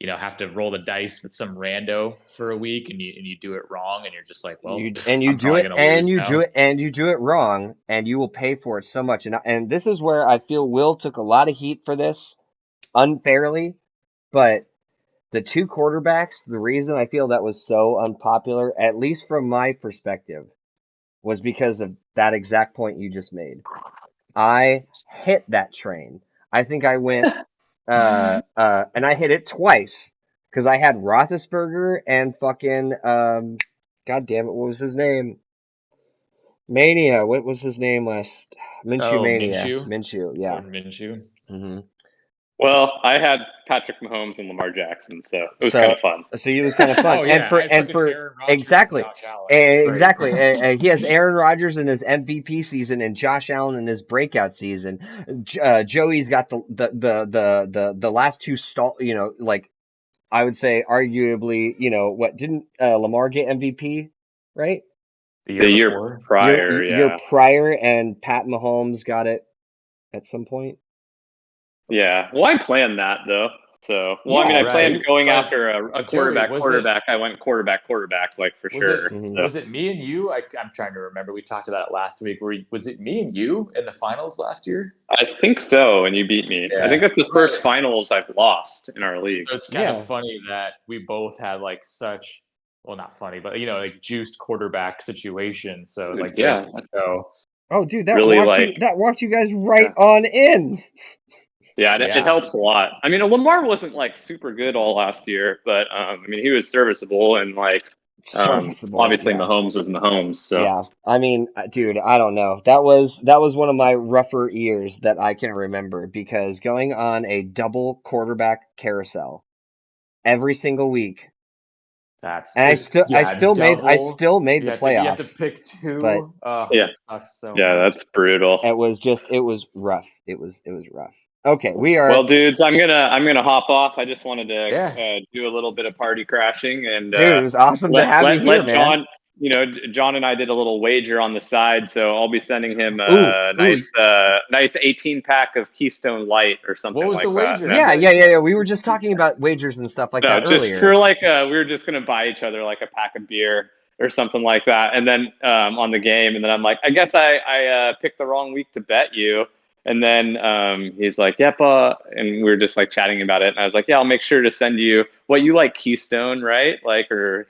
have to roll the dice with some rando for a week, and you do it wrong, and you're just like, well, You I'm do probably it gonna and lose you do now. it and you do it wrong and you will pay for it so much. And this is where I feel Will took a lot of heat for this unfairly, but the two quarterbacks, the reason I feel that was so unpopular, at least from my perspective, was because of that exact point you just made. I hit that train. I think I went, and I hit it twice because I had Roethlisberger and fucking, God damn it, what was his name? Mania. What was his name last? Minshew Oh, Mania. Minshew, Minshew. Yeah. Gordon Minshew. hmm Well, I had Patrick Mahomes and Lamar Jackson, so it was kind So, of fun. so it was kind of fun, Oh yeah, I had and fucking for Aaron Rodgers and exactly, Josh Allen. It was great. exactly. He has Aaron Rodgers in his MVP season and Josh Allen in his breakout season. Joey's got the last two like I would say arguably, what didn't Lamar get MVP, right? The The year year before. prior, Year yeah. prior, and Pat Mahomes got it at some point. Yeah. Well, I planned that though. So, well, I mean, Yeah, I Right. planned going But after a Joey, quarterback. I went quarterback, like for was it sure. Mhm. So, was it me and you? I'm trying to remember. We talked about it last week. Was it me and you in the finals last year? I think so, and you beat me. I think Yeah. that's the Right. first finals I've lost in our league. So it's kind of Yeah. funny that we both had like such, well, not funny, but like juiced quarterback situation. So it, like goes Yeah, to that's show. Oh, dude, really like, that walked you guys right yeah, on in. yeah, it Yeah. helps a lot. I mean, Lamar wasn't like super good all last year, but I mean, he was serviceable, and like, Serviceable. obviously Yeah. Mahomes was Mahomes. So, Yeah. I mean, dude, I don't know. That was one of my rougher years that I can remember because going on a double quarterback carousel every single week. That's And it's yeah, I double. still made the You have to playoffs, pick but two. Oh, yeah, that sucks so yeah, much. that's brutal. it was rough. It was rough. Okay, we Well, are dudes, I'm gonna hop off. I just wanted to Yeah. do a little bit of party crashing and dude, it was awesome to have you here, let man. John. John and I did a little wager on the side, so I'll be sending him Ooh, a ooh, nice 18 pack of Keystone Light or What something was the like that. wager? yeah, Yeah, yeah, yeah. yeah, yeah. We were just talking about wagers and stuff like No, that just earlier. for like we were just gonna buy each other like a pack of beer or something like that, and then on the game, and then I'm like, I guess I picked the wrong week to bet you, and then he's like, yep, and we were just like chatting about it, and I was like, yeah, I'll make sure to send you what you like, Keystone, right? Like, or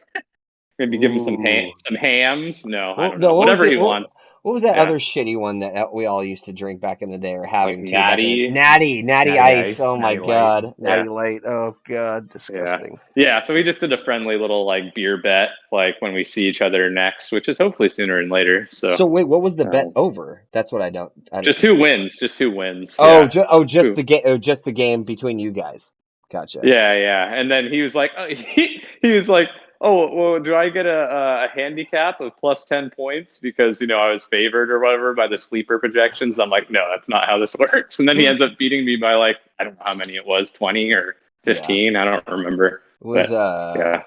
maybe give him Ooh. some hams. No, I Well, don't no, know, whatever he wants. what was that Yeah, other shitty one that we all used to drink back in the day or like having too back in the natty. Natty Natty Ice. Ice, Oh my Natty Light. God, Yeah. Natty Light. Oh God, Yeah. disgusting. Yeah. So we just did a friendly little like beer bet, like when we see each other next, which is hopefully sooner and later. So So wait, what was the bet um, over? That's what I don't. just who wins? Just who wins? Oh, Yeah. just Who? the game. Oh, just the game between you guys. Gotcha. Yeah. Yeah. And then he was like, he was like, oh, well, do I get a handicap of plus 10 points because, I was favored or whatever by the sleeper projections? I'm like, no, that's not how this works. And then he ends up beating me by like, I don't know how many it was, 20 or Yeah, 15. I don't remember. it was But yeah.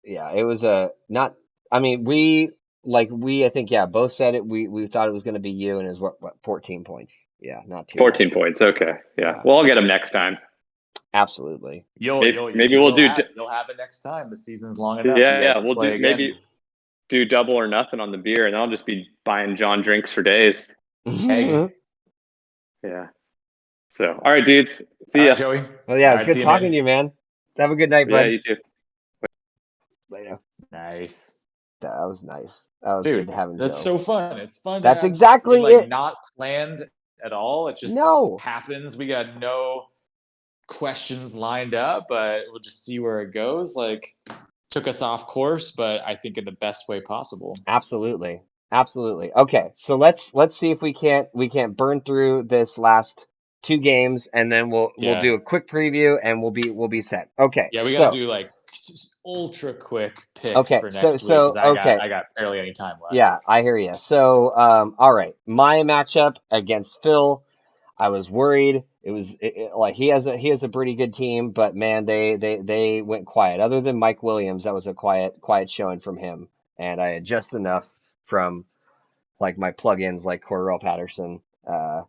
yeah, it was not. I mean, we I think, yeah, both said it. We thought it was going to be you, and it was what 14 points. Yeah, not too 14 much. points. Okay. Yeah. Yeah, Well, I'll get him next time. absolutely. You'll Maybe, you'll maybe we'll you'll do. have you'll have it next time. The season's long enough. You Yeah. guys Yeah. can We'll play do again. maybe do double or nothing on the beer, and I'll just be buying John drinks for days. Keg. Well, Yeah. So, all right, dudes. All See right, ya. Joey. yeah, All it's right, see good you, talking man. to you, man. Have a good night, Yeah, bud. you too. Later. Nice. That was nice. That was good Dude, having that's Joe. so fun. It's fun to That's have it exactly like it. not planned at all. It just No, happens. We got no questions lined up, but we'll just see where it goes. Like took us off course, but I think in the best way possible. absolutely, absolutely. Okay, so let's see if we can't burn through this last two games, and then we'll Yeah. do a quick preview, and we'll be set. Okay, Yeah, we got to so do like just ultra quick picks okay, for so next week so because I got okay, I got barely any time left. yeah, I hear you. So all right, my matchup against Phil. I was worried. Like he has a pretty good team, but man, they went quiet. Other than Mike Williams, that was a quiet showing from him, and I had just enough from like my plugins like Cordell Patterson, uh,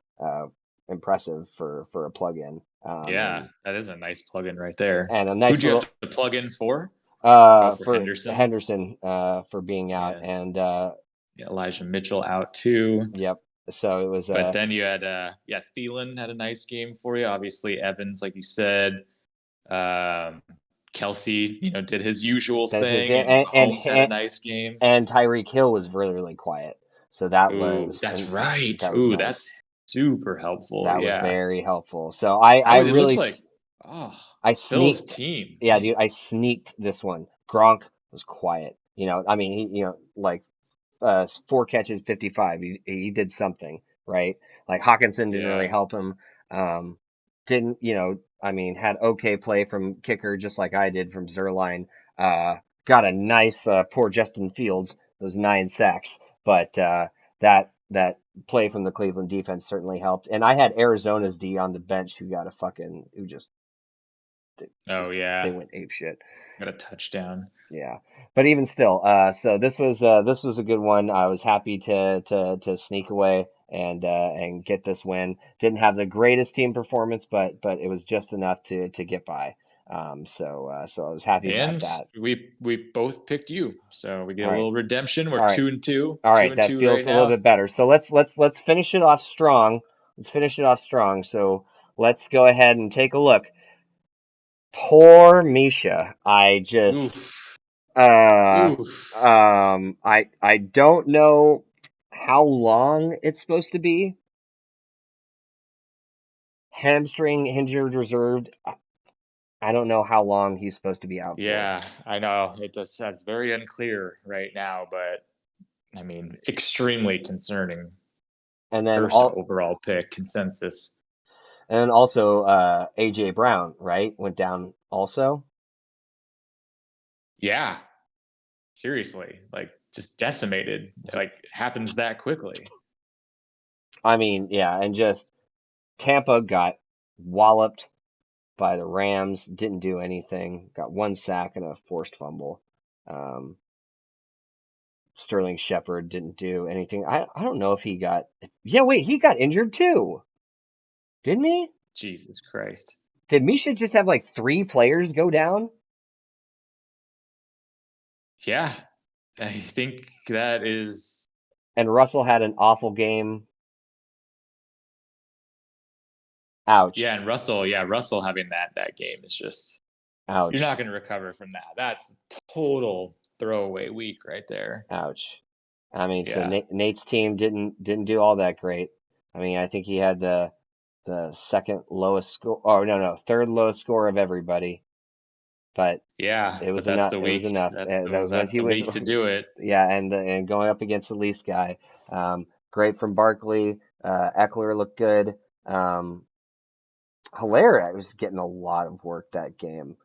impressive for a plugin, Yeah, that is a nice plug-in right there. and a Who'd nice you have little to plug in for? Oh, for for Henderson. Henderson for being out, Yeah. and Yeah, Elijah Mitchell out too. yep. So it was But then you had Thielen had a nice game for you. Obviously Evans, like you said. Um, Kelsey, did his usual That's it. thing, and Mahomes had a nice game. And Tyreek Hill was really, really quiet. So that Ooh, that's right. that was Ooh, nice. that's super helpful. That was Yeah. very helpful. So I It looks really like, oh, I Phil's sneaked. team. Yeah, dude, I sneaked this one. Gronk was quiet. I mean, he, like 4 catches, 55. He did something, right? Like Hawkinson didn't really Yeah. help him. Didn't, I mean, had okay play from kicker just like I did from Zerline. Got a nice poor Justin Fields, those 9 sacks, but that play from the Cleveland defense certainly helped. And I had Arizona's D on the bench who Oh, they yeah. went ape shit. Got a touchdown. Yeah, but even still, so this was a good one. I was happy to sneak away and get this win. Didn't have the greatest team performance, but it was just enough to get by. So I was happy about And that. we both picked you, so we get All a right, little redemption. We're all right, 2-2, all two right. and That two feels right a little now. bit better. So let's finish it off strong. Let's finish it off strong. So let's go ahead and take a look. Poor Misha. I just Oof. Uh, Oof. I don't know how long it's supposed to be. Hamstring injured reserved. I don't know how long he's supposed to be out for. Yeah, I know. That's very unclear right now, but I mean, extremely concerning. And then First all overall pick consensus. and then also AJ Brown, right? Went down also. Yeah, seriously, like just decimated. Like happens that quickly. I mean, yeah, and just Tampa got walloped by the Rams, didn't do anything, got 1 sack and a forced fumble. Um, Sterling Shepard didn't do anything. I don't know if he got. Yeah, wait, he got injured too, didn't he? Jesus Christ. Did Misha just have like 3 players go down? Yeah, I think that is. And Russell had an awful game. Ouch. Yeah, and Russell having that game is just you're Ouch. not going to recover from that. That's total throwaway week right there. Ouch. I mean, so Yeah. Nate's team didn't do all that great. I mean, I think he had the second lowest score. Oh no, third lowest score of everybody. But Yeah, it but was that's enough. the It was week. enough. That was when That's he the was. week to do it. Yeah, and going up against the least guy. Great from Barkley. Eckler looked good. Hilaire was getting a lot of work that game.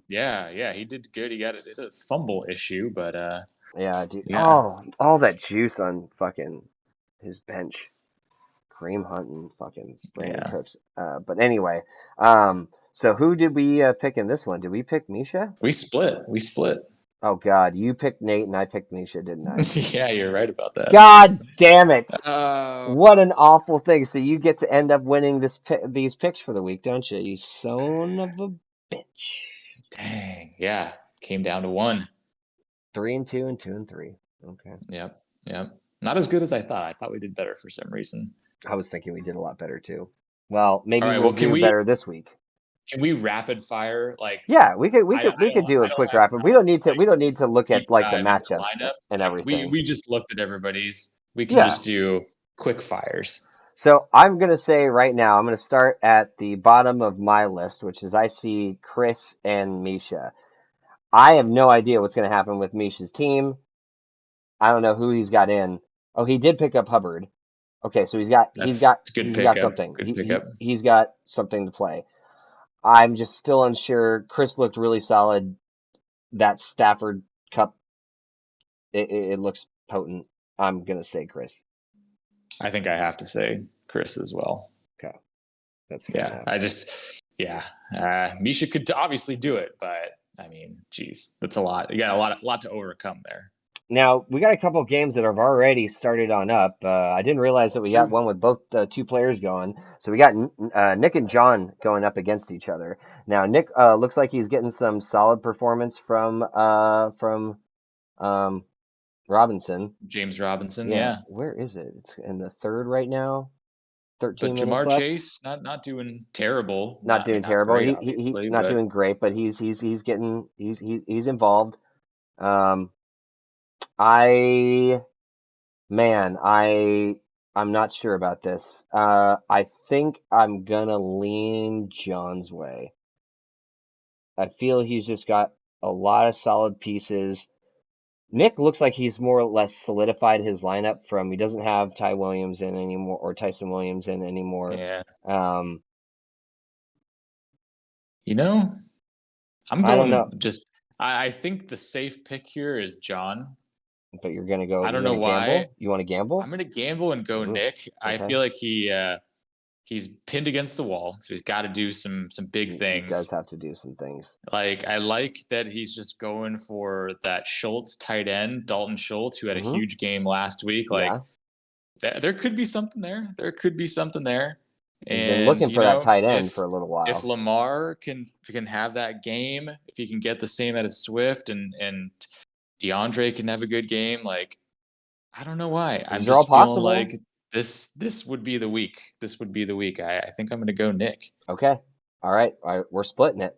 Yeah, he did good. He got a fumble issue, but Yeah, dude. yeah, Oh, all that juice on fucking his bench. Kareem Hunt and fucking Brandon yeah. Cooks. But anyway, so who did we pick in this one? Did we pick Misha? We split. We split. Oh God, you picked Nate and I picked Misha, didn't I? Yeah, you're right about that. God damn it! Oh, What an awful thing. So you get to end up winning these picks for the week, don't you? You son of a bitch. dang. Yeah, came down to one. 3-2 and 2-3. Okay. Yep. Not as good as I thought. I thought we did better for some reason. I was thinking we did a lot better too. Well, All maybe right. we'll Well, do better this week. can we rapid fire like Yeah, we could do I a don't quick have rapid. time to We don't need to look deep at like the dive into matchups lineups. and Like everything. we just looked at everybody's. We can Yeah. just do quick fires. So I'm gonna say right now, I'm gonna start at the bottom of my list, which is I see Chris and Misha. I have no idea what's gonna happen with Misha's team. I don't know who he's got in. Oh, he did pick up Hubbard. Okay, so That's a good he's got pickup. something. Good pickup. He's got something to play. I'm just still unsure. Chris looked really solid. That Stafford Cup, it looks potent. I'm gonna say Chris. I think I have to say Chris as well. Okay, that's fair Yeah, enough. yeah. Misha could obviously do it, but I mean, geez, that's a lot. You got a lot to overcome there. Now we got a couple games that have already started on up. I didn't realize that we got True. one with both 2 players going. So we got Nick and John going up against each other. Now Nick looks like he's getting some solid performance from Robinson. James Robinson, Yeah, yeah. where is it? It's in the third right now. 13 But minutes Jamar left. Chase, not doing terrible. Not doing Not terrible. great, He obviously, not but doing great, but he's getting he's involved. Um, I man, I'm not sure about this. I think I'm gonna lean John's way. I feel he's just got a lot of solid pieces. Nick looks like he's more or less solidified his lineup from he doesn't have Ty Williams in anymore or Tyson Williams in anymore. yeah. Um, You know, I'm I don't know, going just. I think the safe pick here is John. but I you're don't know gonna why. gamble? You want to I'm gamble? gonna gamble and go Ooh, Nick. I okay. feel like he's pinned against the wall, so he's got to do some big He does things. have to do some things. Like I like that he's just going for that Schultz tight end, Dalton Schultz, who had a Mm-hmm. huge game last week. Like Yeah. there could be something there. There could be something there. He's been And looking you for that know, tight end for a little if while. Lamar can have that game, if he can get the same out of Swift and DeAndre can have a good game, like I don't know why. I'm These are all just feeling possible. like this would be the week. This would be the week. I think I'm gonna go Nick. Okay. All right. We're splitting it.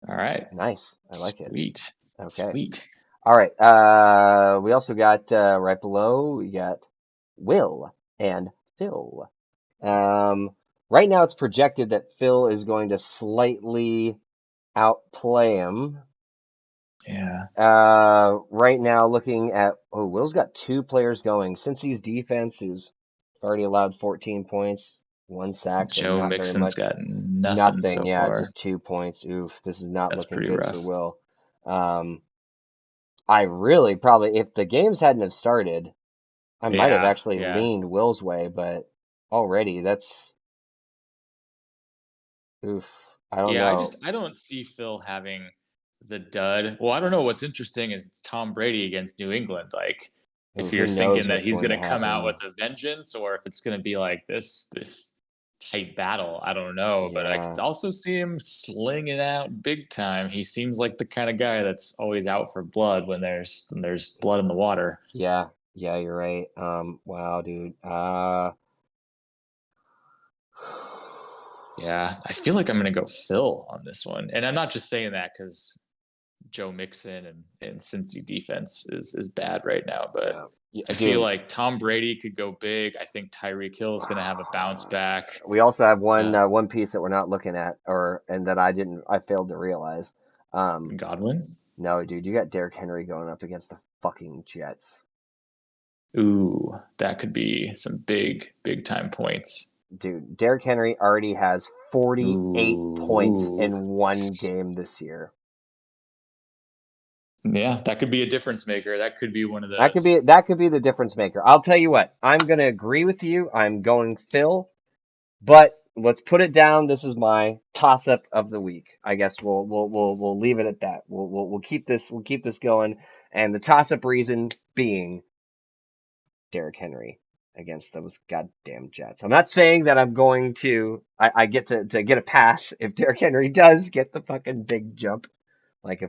All right. Nice. I like it. Sweet. Okay. Sweet. All right. We also got right below, we got Will and Phil. Right now it's projected that Phil is going to slightly outplay him. Yeah. Right now looking at Will's got two players going. Cincy's defense who's already allowed 14 points, one sack, so Joe not very Mixon's much. got nothing Nothing, so yeah, far. just 2 points. Oof, this is not That's looking pretty good for rough. Will. I really probably, if the games hadn't have started, I might have Yeah. actually Yeah. leaned Will's way, but already that's oof. I don't Yeah. know. I don't see Phil having the dud. Well, I don't know. What's interesting is it's Tom Brady against New England. Like, if Who you're thinking knows that what's he's going going to to come out with happen? a vengeance, or if it's going to be like this tight battle, I don't know. But I could Yeah, also see him slinging out big time. He seems like the kind of guy that's always out for blood when there's blood in the water. yeah, yeah. You're right. Wow, dude. Yeah, I feel like I'm going to go Phil on this one, and I'm not just saying that because Joe Mixon and Cincy defense is bad right now, but Yeah, yeah, I feel dude. like Tom Brady could go big. I think Tyreek Hill is going to have a bounce back. We also have Uh, one piece that we're not looking at, and that I failed to realize. Um, Godwin. no, dude, you got Derrick Henry going up against the fucking Jets. Ooh, that could be some big time points. Dude, Derrick Henry already has 48 points Ooh, in one game this year. yeah, that could be a difference maker. That could be one of those. That could be the difference maker. I'll tell you what, I'm gonna agree with you. I'm going Phil, but let's put it down. This is my toss up of the week. I guess we'll leave it at that. We'll keep this going. And the toss up reason being Derrick Henry against those goddamn Jets. I'm not saying that I'm going to I get to get a pass if Derrick Henry does get the fucking big jump. Like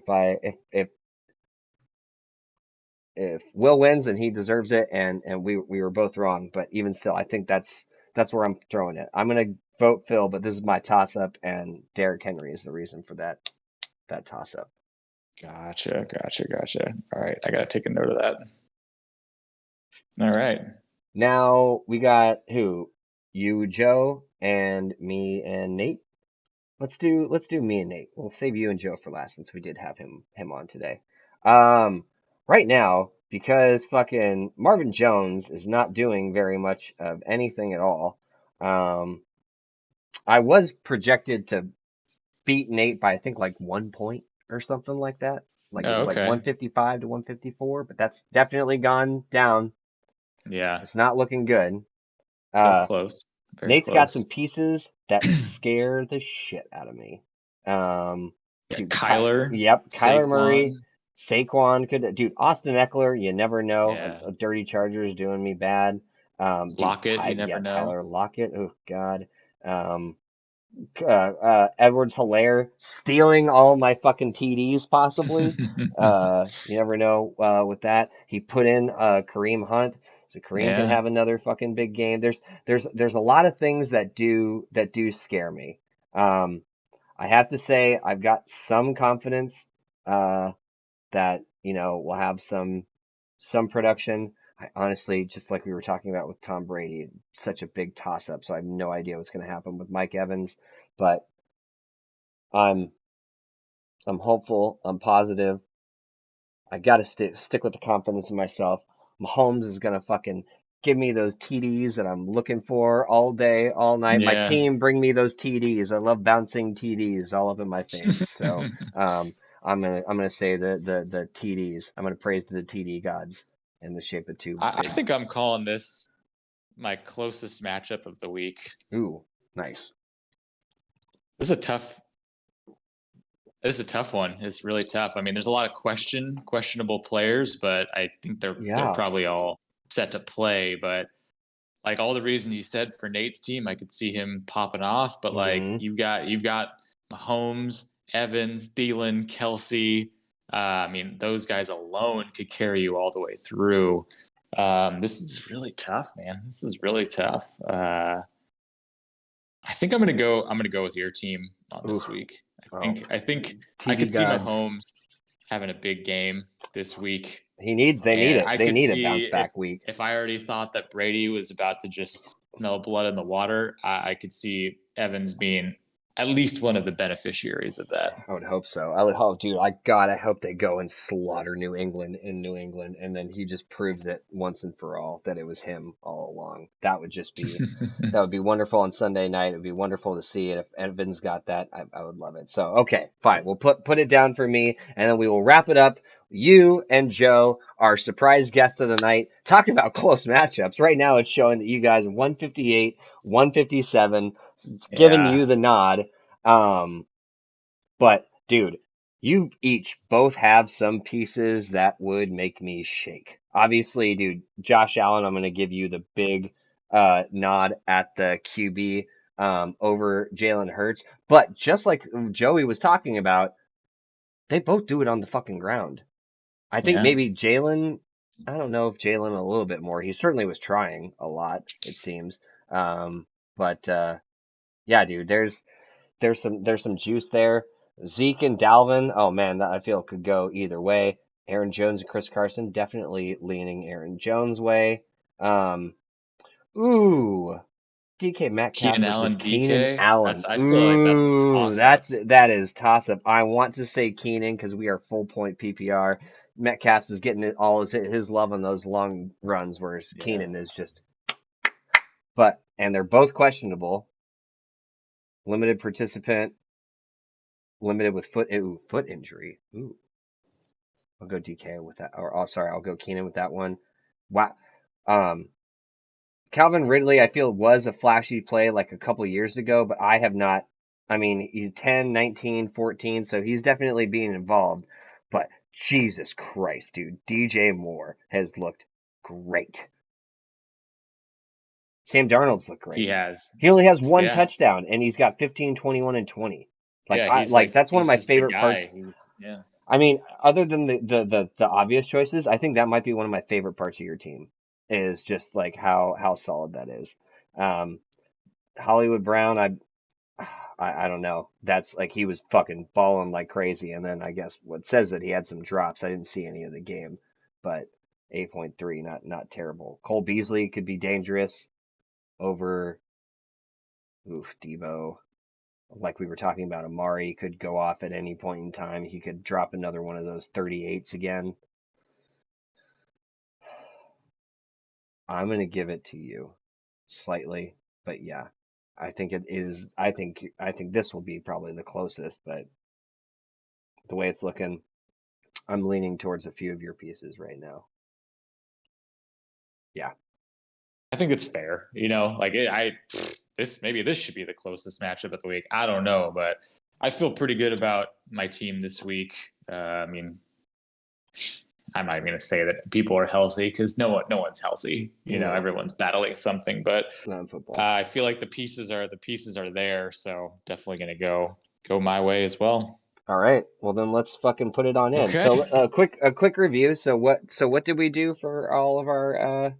if Will wins, then he deserves it, and we were both wrong. But even still, I think that's where I'm throwing it. I'm gonna vote Phil, but this is my toss up, and Derrick Henry is the reason for that toss up. Gotcha. All right, I gotta take a note of that. All right. Now we got who? You, Joe, and me and Nate. Let's do me and Nate. We'll save you and Joe for last since we did have him on today. Right now, because fucking Marvin Jones is not doing very much of anything at all. I was projected to beat Nate by I think like 1 point or something like that. Like it Oh, was like okay. 155 to 154, but that's definitely gone down. Yeah, It's not looking good. still Uh, close. Very Nate's got some close. pieces that scare the shit out of me. Yeah, Dude, Kyler, Kyler Murray, Saquon. Saquon could, dude, Austin Eckler, you never know. Yeah, A dirty Charger is doing me bad. Dude, Lockett. You never know. Tyler Lockett, oh God. Um, Edwards-Helaire stealing all my fucking TDs possibly. You never know with that. He put in Kareem Hunt, so Kareem can Yeah. have another fucking big game. There's a lot of things that do scare me. I have to say I've got some confidence that we'll have some production. I honestly, just like we were talking about with Tom Brady, such a big toss up, so I have no idea what's going to happen with Mike Evans, but I'm I'm hopeful, I'm positive. I got to stick with the confidence in myself. Mahomes is going to fucking give me those TDs that I'm looking for all day, all night. My Yeah. team bring me those TDs. I love bouncing TDs all up in my face. So, I'm gonna say the TDs. I'm gonna praise the TD gods in the shape of two I big. think I'm calling this my closest matchup of the week. Ooh, nice. This is a tough. This is a tough one. It's really tough. I mean, there's a lot of questionable players, but I think they're Yeah. probably all set to play. But like all the reasons you said for Nate's team, I could see him popping off. But like Mm-hmm. you've got Mahomes, Evans, Thielen, Kelsey. I mean, those guys alone could carry you all the way through. This is really tough, man. This is really tough. I think I'm gonna go with your team on this Oof. week. Oh, I think I TD could see gods. Mahomes having a big game this week. They need And it. I They could need a see bounce back week. if I already thought that Brady was about to just smell blood in the water, I could see Evans being at least one of the beneficiaries of that. I would hope so. I would hope, dude. I hope they go and slaughter New England in New England, and then he just proves it once and for all that it was him all along. That would be wonderful on Sunday night. It would be wonderful to see it. If Evans got that, I would love it. So, okay, fine. We'll put it down for me, and then we will wrap it up. You and Joe, our surprise guest of the night, talk about close matchups. Right now, it's showing that you guys 158, 157, giving Yeah. you the nod. Um, but, dude, you each both have some pieces that would make me shake. Obviously, dude, Josh Allen, I'm going to give you the big nod at the QB over Jalen Hurts. But just like Joey was talking about, they both do it on the fucking ground. I think Yeah. maybe Jalen, I don't know if Jalen a little bit more. He certainly was trying a lot, it seems. But yeah, dude, there's some juice there. Zeke and Dalvin, oh man, that I feel could go either way. Aaron Jones and Chris Carson, definitely leaning Aaron Jones' way. Um, ooh, DK Metcalf Keenan versus Allen, Keenan DK. Allen. I feel like that's a Ooh, toss up. that is toss up. I want to say Keenan because we are full point PPR. Metcalf is getting all his love on those long runs, whereas Yeah. Keenan is just. And they're both questionable. Limited participant, limited with foot injury. Ooh. I'll go DK with that. Or, oh, sorry, I'll go Keenan with that one. Wow. Um, Calvin Ridley, I feel, was a flashy play like a couple years ago, but I have not. I mean, he's 10, 19, 14, so he's definitely being involved. But Jesus Christ, dude, DJ Moore has looked great. Sam Darnold's looked He great. has. He only has one Yeah. touchdown, and he's got 15, 21, and 20. Yeah, That's one of he's my just the favorite parts. guy. He's yeah. I mean, other than the obvious choices, I think that might be one of my favorite parts of your team is just like how solid that is. Um, Hollywood Brown, I don't know. That's like he was fucking balling like crazy, and then I guess what says that he had some drops. I didn't see any of the game, but 8.3, not terrible. Cole Beasley could be dangerous over Debo. Like we were talking about, Amari could go off at any point in time. He could drop another one of those 38s again. I'm gonna give it to you slightly, but yeah, I think it is. I think this will be probably the closest, but the way it's looking, I'm leaning towards a few of your pieces right now. Yeah, I think it's fair. Like this should be the closest matchup of the week. I don't know, but I feel pretty good about my team this week. I mean, I'm not even going to say that people are healthy because no one's healthy. No. Everyone's battling something, but Not in football. I feel like the pieces are there. So definitely going to go my way as well. All right. Well, then let's fucking put it on in. Okay. So a quick review. So what did we do for all of our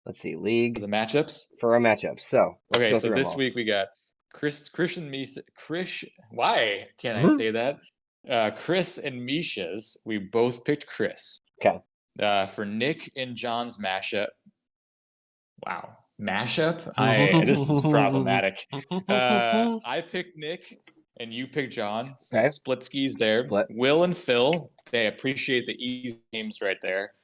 let's see, league For the matchups. for our matchups? So let's Okay, go so through them this all. week we got Christian Misha. Why can't I Mhm. say that? Chris and Misha's. We both picked Chris. Okay. For Nick and John's mashup. Wow, mashup. This is problematic. I picked Nick and you picked John. Some Okay. split skis there. Split. Will and Phil. They appreciate the easy games right there.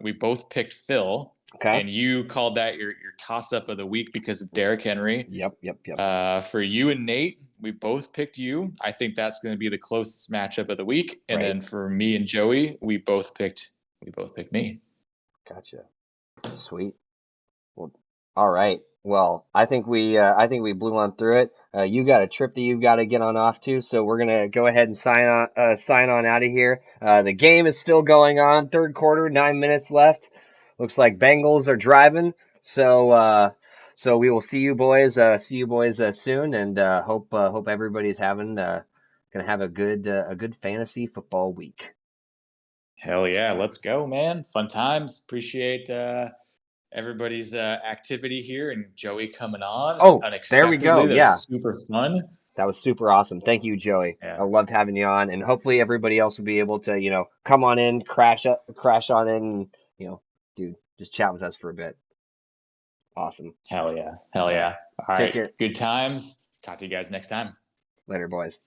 We both picked Phil. Okay. And you called that your toss up of the week because of Derrick Henry. Yep. For you and Nate, we both picked you. I think that's going to be the closest matchup of the week. And Right. then for me and Joey, we both picked me. Gotcha. Sweet. Well, all right. Well, I think we blew on through it. You got a trip that you've got to get on off to, so we're gonna go ahead and sign on out of here. The game is still going on. Third quarter, 9 minutes left. Looks like Bengals are driving. So we will see you boys soon, and hope everybody's gonna have a good fantasy football week. Hell yeah, let's go, man. Fun times. Appreciate everybody's activity here and Joey coming on Oh, there we unexpectedly. go. That Yeah. was super fun. That was super awesome. Thank you, Joey. Yeah. I loved having you on, and hopefully everybody else will be able to, come on in, crash on in, and, dude, just chat with us for a bit. Awesome. Hell yeah. All Take right. care. Good times. Talk to you guys next time. Later, boys.